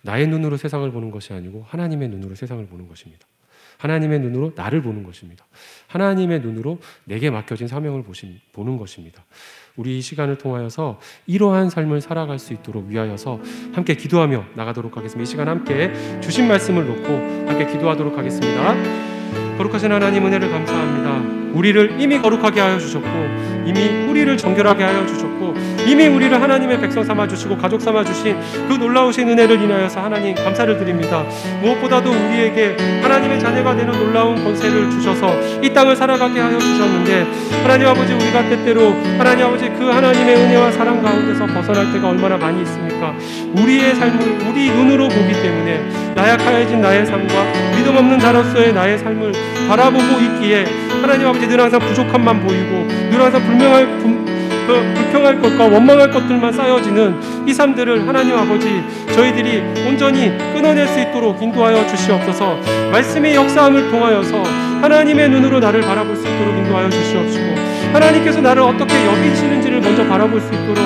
나의 눈으로 세상을 보는 것이 아니고 하나님의 눈으로 세상을 보는 것입니다. 하나님의 눈으로 나를 보는 것입니다. 하나님의 눈으로 내게 맡겨진 사명을 보는 것입니다. 우리 이 시간을 통하여서 이러한 삶을 살아갈 수 있도록 위하여서 함께 기도하며 나가도록 하겠습니다. 이 시간 함께 주신 말씀을 놓고 함께 기도하도록 하겠습니다. 거룩하신 하나님, 은혜를 감사합니다. 우리를 이미 거룩하게 하여 주셨고 이미 우리를 정결하게 하여 주셨고 이미 우리를 하나님의 백성 삼아 주시고 가족 삼아 주신 그 놀라우신 은혜를 인하여서 하나님 감사를 드립니다. 무엇보다도 우리에게 하나님의 자녀가 되는 놀라운 권세를 주셔서 이 땅을 살아가게 하여 주셨는데, 하나님 아버지, 우리가 때때로 하나님 아버지 그 하나님의 은혜와 사랑 가운데서 벗어날 때가 얼마나 많이 있습니까? 우리의 삶을 우리 눈으로 보기 때문에 나약하여진 나의 삶과 믿음 없는 자로서의 나의 삶을 바라보고 있기에 하나님 아버지 늘 항상 부족함만 보이고 늘 항상 불평할 것과 원망할 것들만 쌓여지는 이 삶들을 하나님 아버지 저희들이 온전히 끊어낼 수 있도록 인도하여 주시옵소서. 말씀의 역사함을 통하여서 하나님의 눈으로 나를 바라볼 수 있도록 인도하여 주시옵시고, 하나님께서 나를 어떻게 여기시는지를 먼저 바라볼 수 있도록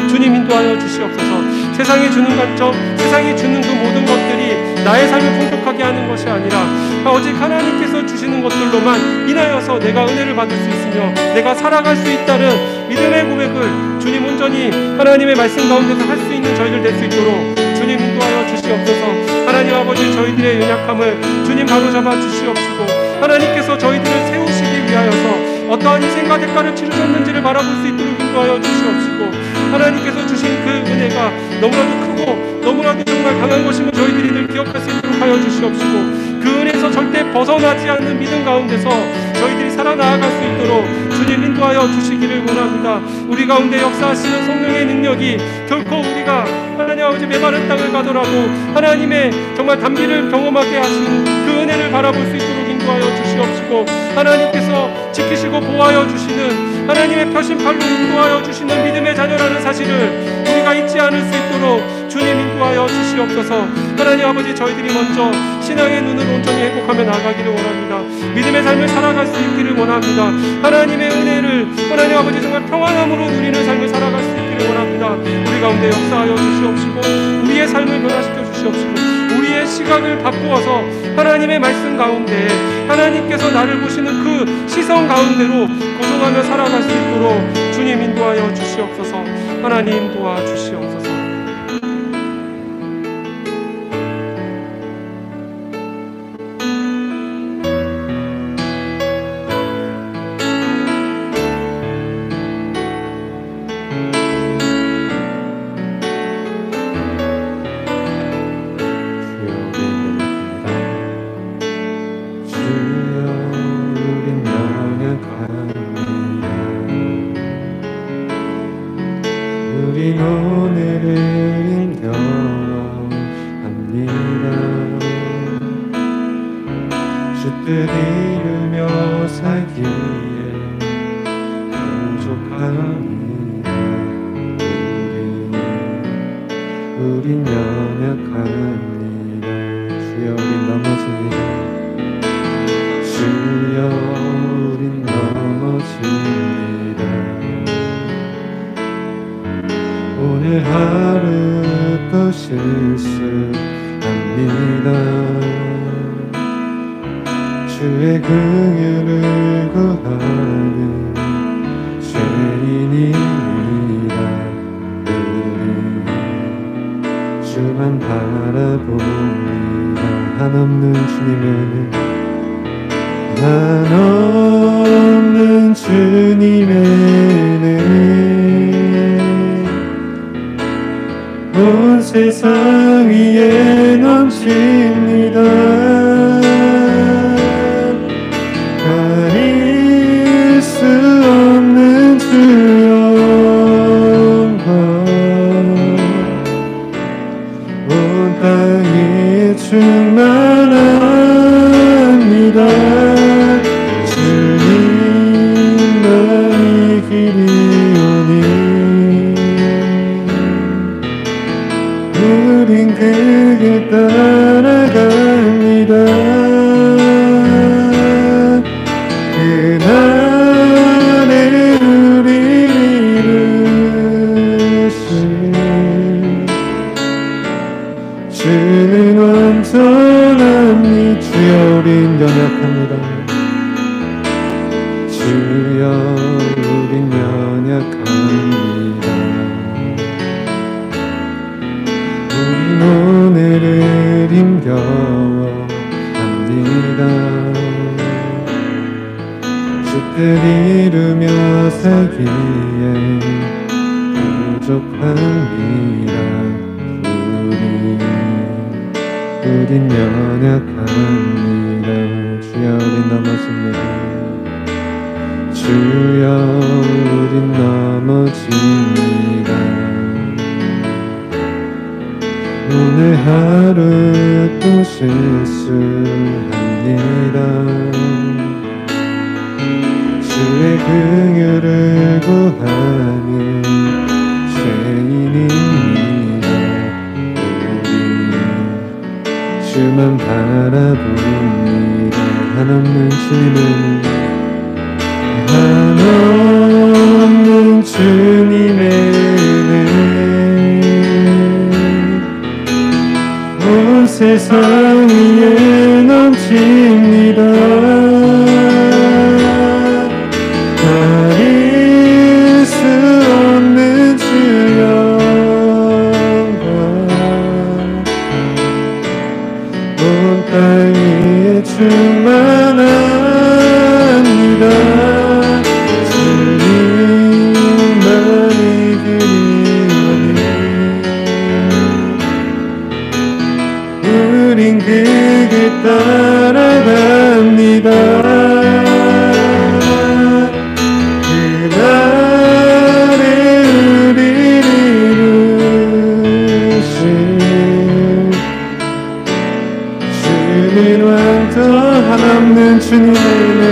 주님 인도하여 주시옵소서. 세상이 주는 관점, 세상이 주는 그 모든 것들이 나의 삶을 풍족하게 하는 것이 아니라 오직 하나님께서 주시는 것들로만 인하여서 내가 은혜를 받을 수 있으며 내가 살아갈 수 있다는 믿음의 고백을 주님 온전히 하나님의 말씀 가운데서 할 수 있는 저희들 될 수 있도록 주님 인도하여 주시옵소서. 하나님 아버지, 저희들의 연약함을 주님 바로잡아 주시옵시고 하나님께서 저희들을 세우시기 위하여서 어떠한 희생과 대가를 치르셨는지를 바라볼 수 있도록 인도하여 주시옵시고 하나님께서 주신 그 은혜가 너무나도 크고 너무나도 정말 강한 것임을 저희들이 늘 기억할 수 있도록 하여 주시옵시고 그 은혜에서 절대 벗어나지 않는 믿음 가운데서 저희들이 살아나아갈 수 있도록 주님 인도하여 주시기를 원합니다. 우리 가운데 역사하시는 성령의 능력이 결코 우리가 하나님 아버지 메마른 땅을 가더라도 하나님의 정말 단비를 경험하게 하시는 그 은혜를 바라볼 수 있도록 인도하여 주시옵시고 하나님께서 지키시고 보호하여 주시는 하나님의 표심팔로 인도하여 주시는 믿음의 자녀라는 사실을 우리가 잊지 않을 수 있도록 주님 인도하여 주시옵소서. 하나님 아버지, 저희들이 먼저 신앙의 눈을 온전히 회복하며 나가기를 원합니다. 믿음의 삶을 살아갈 수 있기를 원합니다. 하나님의 은혜를 하나님 아버지 정말 평안함으로 누리는 삶을 살아갈 수 있기를 원합니다. 우리 가운데 역사하여 주시옵시고 우리의 삶을 변화시켜 주시옵시고 우리의 시각을 바꾸어서 하나님의 말씀 가운데 하나님께서 나를 보시는 그 시선 가운데로 고정하며 살아갈 수 있도록 주님 인도하여 주시옵소서. 하나님 도와주시옵소서. 우린 오늘을 힘겨워합니다. 주 뜻 이루며 살기에 부족합니다. 우린 연약합니다. 주여, 우린 넘어집니다. 주여, 우린 넘어집니다. 오늘 하루 또 실수합니다. 주의 긍휼을 구하는 죄인입니다. 우리 주만 바라봅니다. 한없는 주님의 한없는 주님의 온 세상 위에 넘칩니다. 가릴 수 없는 주 영광 온 땅에 충만합니다. 주님만이 길이오니 우린 그 길 따라갑니다. 그날에 우리 이루실 주는 완전함이. 주여, 우린 연약합니다. 주여, 우린 연약합니다. 오늘을 힘겨워합니다. 주 뜻 이루며 살기에 부족합니다. 우린 연약합니다. 주여, 우린 넘어집니다. 주여, 우린 넘어집니다. 오늘 하루 또 실수합니다. 주의 긍휼을 구하는 죄인입니다. 우리 주만 바라봅니다. 한없는 주님은 한없는 주님의 온 세상 위에 넘칩니다. 가릴 수 없는 주여 온 땅 위에 충만합니다. 주님만이 그리워니 우린 그 길 따라갑니다. 그날에 우리를 이루신 주는 왕도 한없는 주님의 은혜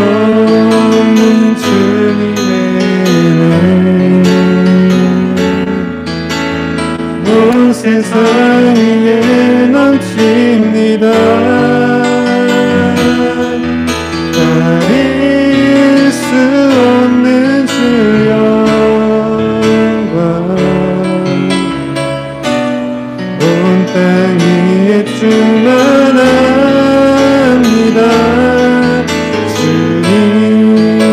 한없는 주님의 은혜 온 세상 위에 넘칩니다. 가릴 수 없는 주여 온 땅 위에 충만합니다.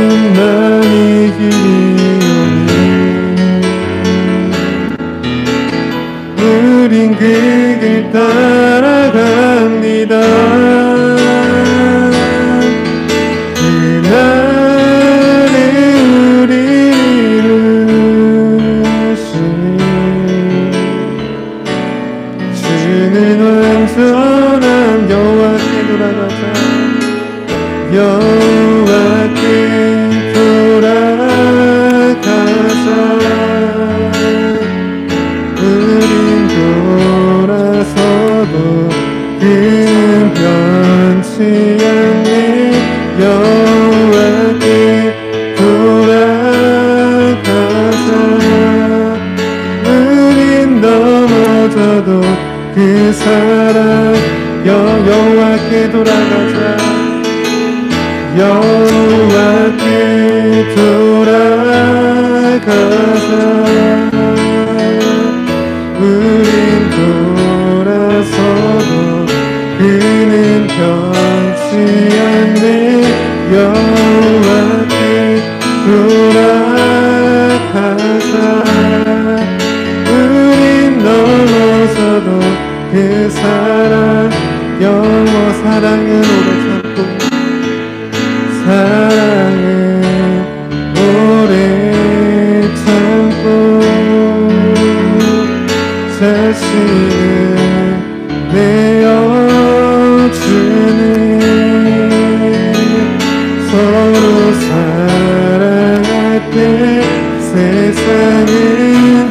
주님만이 길이오니 우린 그 길 따라갑니다. 그날에 우리를 이루신 주는 완전한 여호와께 돌아가자. 여호와께 돌아가자. 우린 돌아서도 그는 변치 않네. 여호와께 돌아가자. 우린 넘어져도 그 사랑 여호와께 돌아가자. 여호와께 돌아가자. 우린 돌아서도 그는 변치 않네. 여호와께 돌아가자. 우린 넘어서도 그 사랑 영원 사랑은 오래 참고 사랑은 오래 참고 자신을 내어주는 서로 사랑할 때 세상은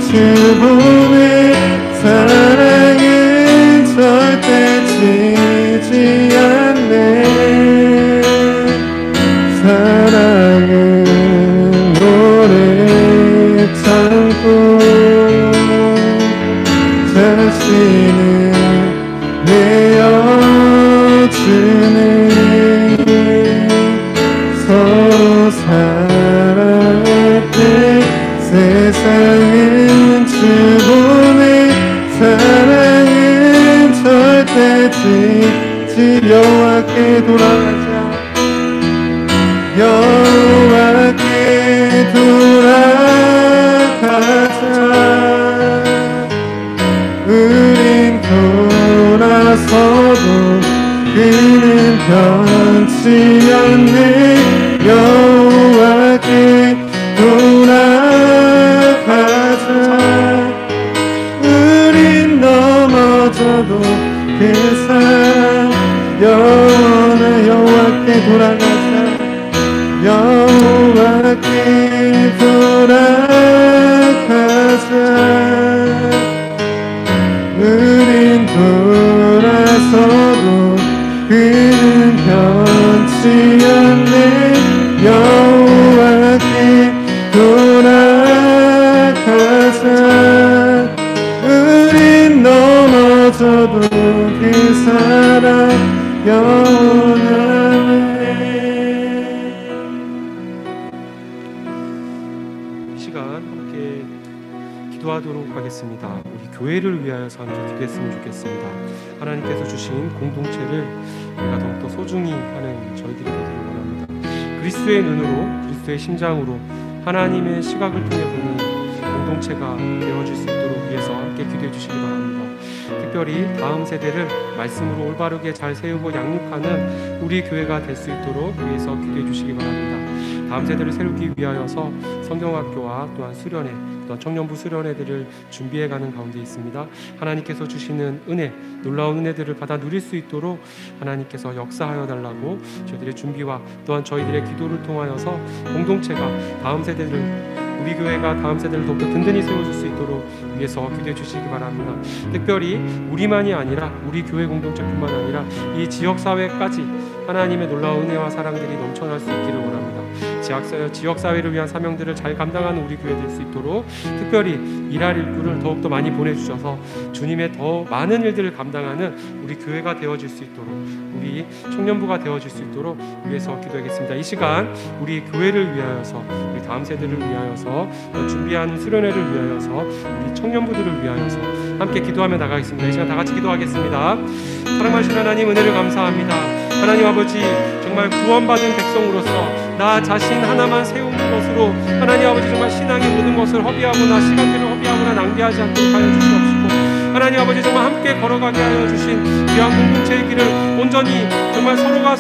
주보네. 사랑은 절대 지지 않네. 사랑은 오래 참고 자신을 내어주네. 서로 사랑할 때 세상은 주보네. 사랑은 절대 지지 여호와께 돌아가자. 여호와께 돌아가자. 우린 돌아서도 그는 변치 않네. 여호와께 돌아가자. 우린 넘어져도 그 사랑 영원한 여호와께 돌아가자. 여호와께 돌아가자. 우린 돌아서도 그는 변치 않네. 여호와께 돌아가자. 우린 넘어져도 그 사랑 영원하네. 이 시간 함께 기도하도록 하겠습니다. 우리 교회를 위하여서 함께 기도했으면 좋겠습니다. 하나님께서 주신 공동체를 우리가 더욱더 소중히 하는 저희들이 되기를 원합니다. 그리스도의 눈으로, 그리스도의 심장으로 하나님의 시각을 통해 보는 공동체가 되어질 수 있도록 위해서 함께 기도해 주시기 바랍니다. 특별히 다음 세대를 말씀으로 올바르게 잘 세우고 양육하는 우리 교회가 될 수 있도록 위해서 기도해 주시기 바랍니다. 다음 세대를 세우기 위하여서 성경학교와 또한 수련회, 또한 청년부 수련회들을 준비해가는 가운데 있습니다. 하나님께서 주시는 은혜, 놀라운 은혜들을 받아 누릴 수 있도록 하나님께서 역사하여 달라고 저희들의 준비와 또한 저희들의 기도를 통하여서 공동체가 다음 세대를, 우리 교회가 다음 세대를 더욱더 든든히 세워줄 수 있도록 위해서 기도해 주시기 바랍니다. 특별히 우리만이 아니라 우리 교회 공동체뿐만 아니라 이 지역사회까지 하나님의 놀라운 은혜와 사랑들이 넘쳐날 수 있기를 원합니다. 지역사회를 위한 사명들을 잘 감당하는 우리 교회 될 수 있도록 특별히 일할 일꾼을 더욱더 많이 보내주셔서 주님의 더 많은 일들을 감당하는 우리 교회가 되어질 수 있도록, 우리 청년부가 되어질 수 있도록 위해서 기도하겠습니다. 이 시간 우리 교회를 위하여서, 우리 다음 세대를 위하여서, 준비하는 수련회를 위하여서, 우리 청년부들을 위하여서 함께 기도하며 나가겠습니다. 이 시간 다 같이 기도하겠습니다. 사랑하신 하나님, 은혜를 감사합니다. 하나님 아버지, 정말 구원받은 백성으로서 나 자신 하나만 세우는 것으로 하나님 아버지 정말 신앙의 모든 것을 허비하거나 시간들을 허비하거나 낭비하지 않도록 하여 주시옵시고, 하나님 아버지 정말 함께 걸어가게 하여 주신 귀한 공동체의 길을 온전히 정말 서로가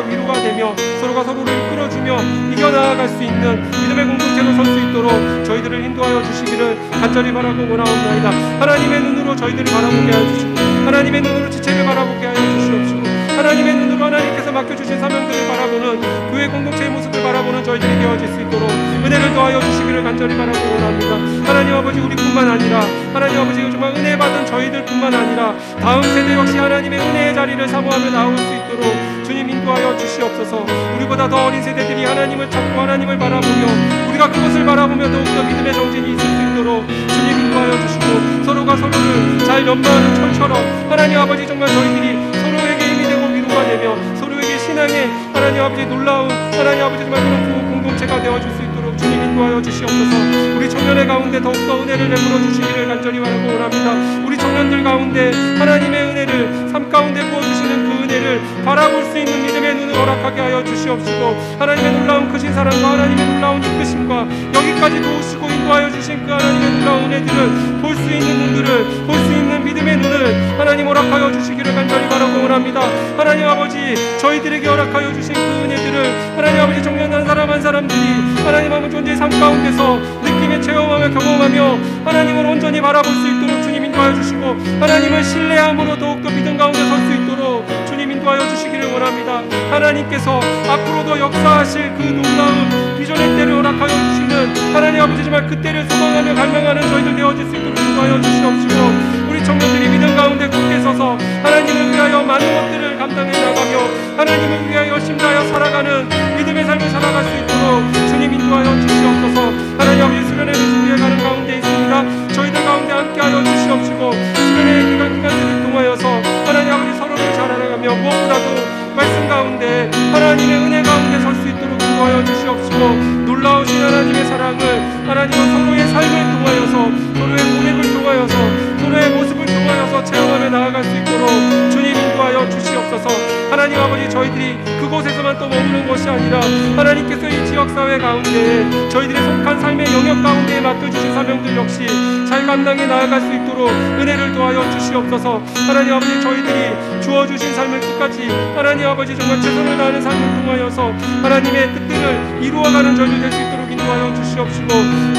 위로가 되며 서로가 서로를 이끌어주며 이겨나갈 수 있는 믿음의 공동체로 설 수 있도록 저희들을 인도하여 주시기를 간절히 바라고 원하옵나이다. 하나님의 눈으로 저희들을 바라보게 하여 주시고, 하나님의 눈으로 지체를 바라보게 하여 주시옵시고, 하나님의 눈으로 하나님께서 맡겨주신 사명들을 바라보는 교회 공동체의 모습을 바라보는 저희들이 되어질 수 있도록 은혜를 더하여 주시기를 간절히 바라고 원합니다. 하나님 아버지, 우리뿐만 아니라 하나님 아버지 정말 은혜 받은 저희들뿐만 아니라 다음 세대 역시 하나님의 은혜의 자리를 사모하며 나올 수 있도록 주님 인도하여 주시옵소서. 우리보다 더 어린 세대들이 하나님을 찾고 하나님을 바라보며 우리가 그것을 바라보며 더욱더 믿음의 정진이 있을 수 있도록 주님 인도하여 주시고, 서로가 서로를 잘 연마하는 철처럼 하나님 아버지 정말 저희들이 서로에게 힘이 되고 위로가 되며 서로에게 신앙의 하나님 아버지 놀라운 하나님 아버지 정말 그런 공동체가 되어줄 수 있도록 주님 인도하여 주시옵소서. 우리 청년의 가운데 더욱더 은혜를 내물어 주시기를 간절히 바라고 원합니다. 우리 청년들 가운데 하나님의 은혜를 삶 가운데 부어주시는 그 은혜를 바라볼 수 있는 믿음의 눈을 허락하게 하여 주시옵시고, 하나님의 놀라운 크신 사랑과 하나님의 놀라운 이끄심과 여기까지 도우시고 인도하여 주신 그 하나님의 놀라운 은혜들을 볼 수 있는 눈들을, 볼 수 있는 믿음의 눈을 하나님 허락하여 주시기를 간절히 바라고 원합니다. 하나님 아버지, 저희들에게 허락하여 주신 그 은혜들을 하나님 아버지 청년 한 사람 한 사람들이 하나님 아버지 존재의 삶 가운데서 느끼며 체험하며 경험하며 하나님을 온전히 바라볼 수 있도록 주님 인도하여 주시고, 하나님을 신뢰함으로 더욱더 믿음 가운데 설 수 있도록 주님 인도하여 주시기를 원합니다. 하나님께서 앞으로도 역사하실 그 놀라운 비전의 때를 허락하여 주시는 하나님 아버지 정말 그 때를 소망하며 갈망하는 저희들 되어질 수 있도록 인도하여 주시옵시고, 우리 청년들이 믿음 가운데 굳게 서서 하나님을 위하여 많은 것들을 감당해 나가며 하나님을 위하여 열심히 하여 살아가는 믿음의 삶을 살아갈 수 있도록 주님 인도하여 주시옵소서. 하나님 아버지, 수련회를 준비해가는 가운데 있습니다. 저희들 가운데 함께하여 주시옵시고, 수련회 기간들을 통하여서 하나님 아버지 서로를 잘 알아가며 무엇보다도 말씀 가운데 하나님의 은혜 가운데 설 수 있도록 인도하여 주시옵시고, 놀라우신 하나님의 사랑을 하나님은 서로의 삶을 통하여서, 서로의 고백을 통하여서, 서로의 모습을 통하여서 체험하며 나아갈 수 있도록 주님 인도하여 주시옵소서. 하나님 아버지, 저희들이 그곳에서만 또 머무는 것이 아니라 하나님께서 이 지역사회 가운데 저희들의 속한 삶의 영역 가운데 맡겨주신 사명들 역시 잘 감당해 나아갈 수 있도록 은혜를 도하여 주시옵소서. 하나님 아버지, 저희들이 주어주신 삶을 끝까지 하나님 아버지 정말 최선을 다하는 삶을 통하여서 하나님의 뜻들을 이루어가는 저희들 될 수 있도록 인도하여 주시옵시고,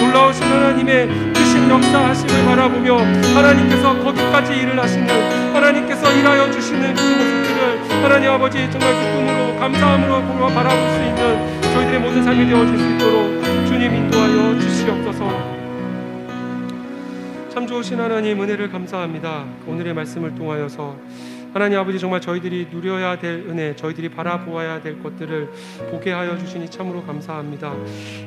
놀라우신 하나님의 크신 역사하심을 바라보며 하나님께서 거기까지 일을 하시는, 하나님께서 일하여 주시는 그 모습들을 하나님 아버지 정말 기쁨으로 감사함으로 바라볼 수 있는 저희들의 모든 삶이 되어질 수 있도록 주님 인도하여 주시옵소서. 참 좋으신 하나님, 은혜를 감사합니다. 오늘의 말씀을 통하여서 하나님 아버지, 정말 저희들이 누려야 될 은혜, 저희들이 바라보아야 될 것들을 보게 하여 주시니 참으로 감사합니다.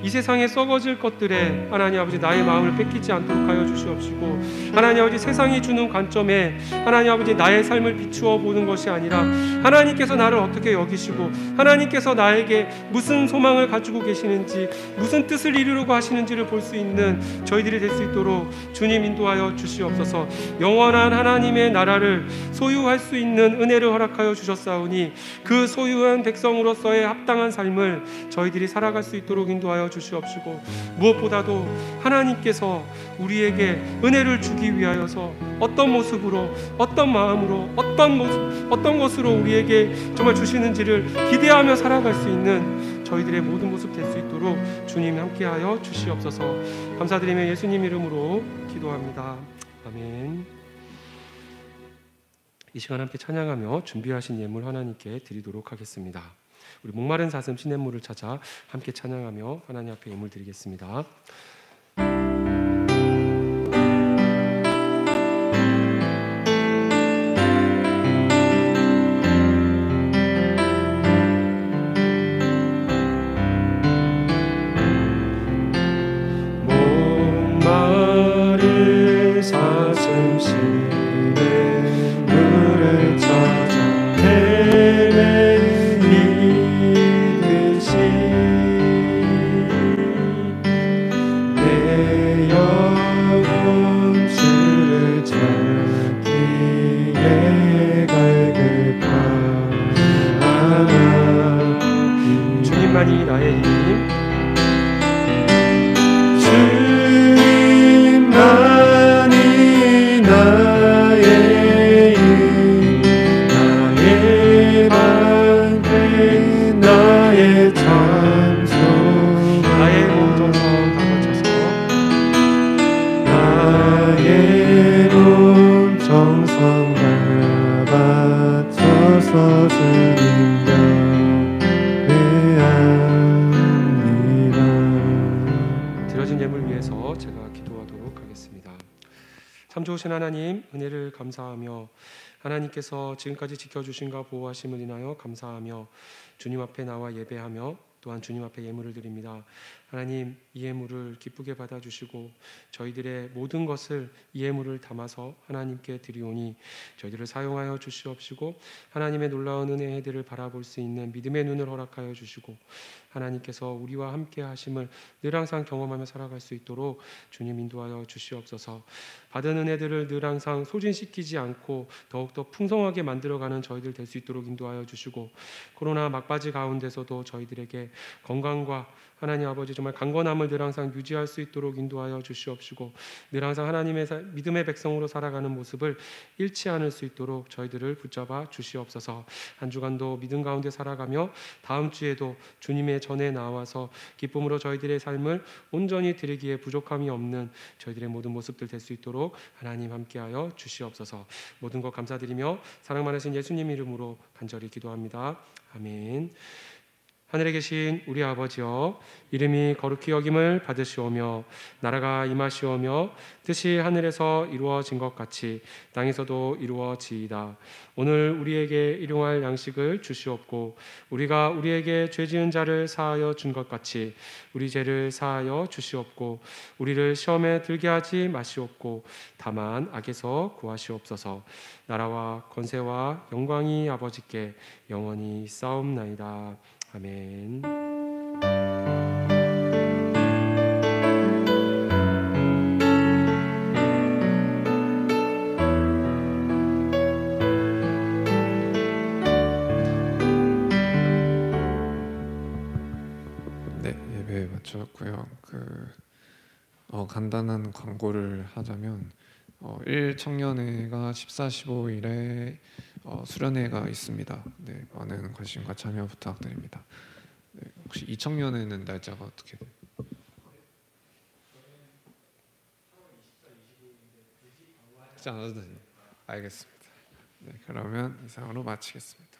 이 세상에 썩어질 것들에 하나님 아버지 나의 마음을 뺏기지 않도록 하여 주시옵시고, 하나님 아버지 세상이 주는 관점에 하나님 아버지 나의 삶을 비추어 보는 것이 아니라 하나님께서 나를 어떻게 여기시고 하나님께서 나에게 무슨 소망을 가지고 계시는지, 무슨 뜻을 이루려고 하시는지를 볼 수 있는 저희들이 될 수 있도록 주님 인도하여 주시옵소서. 영원한 하나님의 나라를 소유할 수 있는 은혜를 허락하여 주셨사오니 그 소유한 백성으로서의 합당한 삶을 저희들이 살아갈 수 있도록 인도하여 주시옵시고, 무엇보다도 하나님께서 우리에게 은혜를 주기 위하여서 어떤 모습으로, 어떤 마음으로, 어떤 것으로 우리에게 정말 주시는지를 기대하며 살아갈 수 있는 저희들의 모든 모습 될 수 있도록 주님 함께하여 주시옵소서. 감사드리며 예수님 이름으로 기도합니다. 아멘. 이 시간 함께 찬양하며 준비하신 예물 하나님께 드리도록 하겠습니다. 우리 목마른 사슴 시냇물을 찾아 함께 찬양하며 하나님 앞에 예물 드리겠습니다. 목마른 사슴 시냇물을 찾아 헤매이듯이 내 영혼 주를 찾기에 갈급하나. 주님만이 나의 힘, 주님만이 나의 힘, 나의 방패, 나의 찬송, 나의 몸 정성 다 바쳐서 나의 몸 정성 다 바쳐서 주님 경배합니다. 드려진 예물 위해서 제가 기도하도록 하겠습니다. 참 좋으신 하나님, 은혜를 감사하며 하나님께서 지금까지 지켜주신과 보호하심을 인하여 감사하며 주님 앞에 나와 예배하며 또한 주님 앞에 예물을 드립니다. 하나님, 이 예물을 기쁘게 받아주시고 저희들의 모든 것을 이 예물을 담아서 하나님께 드리오니 저희들을 사용하여 주시옵시고, 하나님의 놀라운 은혜들을 바라볼 수 있는 믿음의 눈을 허락하여 주시고, 하나님께서 우리와 함께 하심을 늘 항상 경험하며 살아갈 수 있도록 주님 인도하여 주시옵소서. 받은 은혜들을 늘 항상 소진시키지 않고 더욱더 풍성하게 만들어가는 저희들 될 수 있도록 인도하여 주시고, 코로나 막바지 가운데서도 저희들에게 건강과 하나님 아버지 정말 강건함을 늘 항상 유지할 수 있도록 인도하여 주시옵시고, 늘 항상 하나님의 믿음의 백성으로 살아가는 모습을 잃지 않을 수 있도록 저희들을 붙잡아 주시옵소서. 한 주간도 믿음 가운데 살아가며 다음 주에도 주님의 전에 나와서 기쁨으로 저희들의 삶을 온전히 드리기에 부족함이 없는 저희들의 모든 모습들 될 수 있도록 하나님 함께하여 주시옵소서. 모든 것 감사드리며 사랑 많으신 예수님 이름으로 간절히 기도합니다. 아멘. 하늘에 계신 우리 아버지여, 이름이 거룩히 여김을 받으시오며 나라가 임하시오며 뜻이 하늘에서 이루어진 것 같이 땅에서도 이루어지이다. 오늘 우리에게 일용할 양식을 주시옵고 우리가 우리에게 죄 지은 자를 사하여 준 것 같이 우리 죄를 사하여 주시옵고 우리를 시험에 들게 하지 마시옵고 다만 악에서 구하시옵소서. 나라와 권세와 영광이 아버지께 영원히 싸움나이다. 아멘. 네, 예배 마쳤고요. 간단한 광고를 하자면 1청년회가 14, 15일에 수련회가 있습니다. 네, 많은 관심과 참여 부탁드립니다. 네, 혹시 2청년회는 날짜가 어떻게 돼요? 알겠습니다. 네, 그러면 이상으로 마치겠습니다.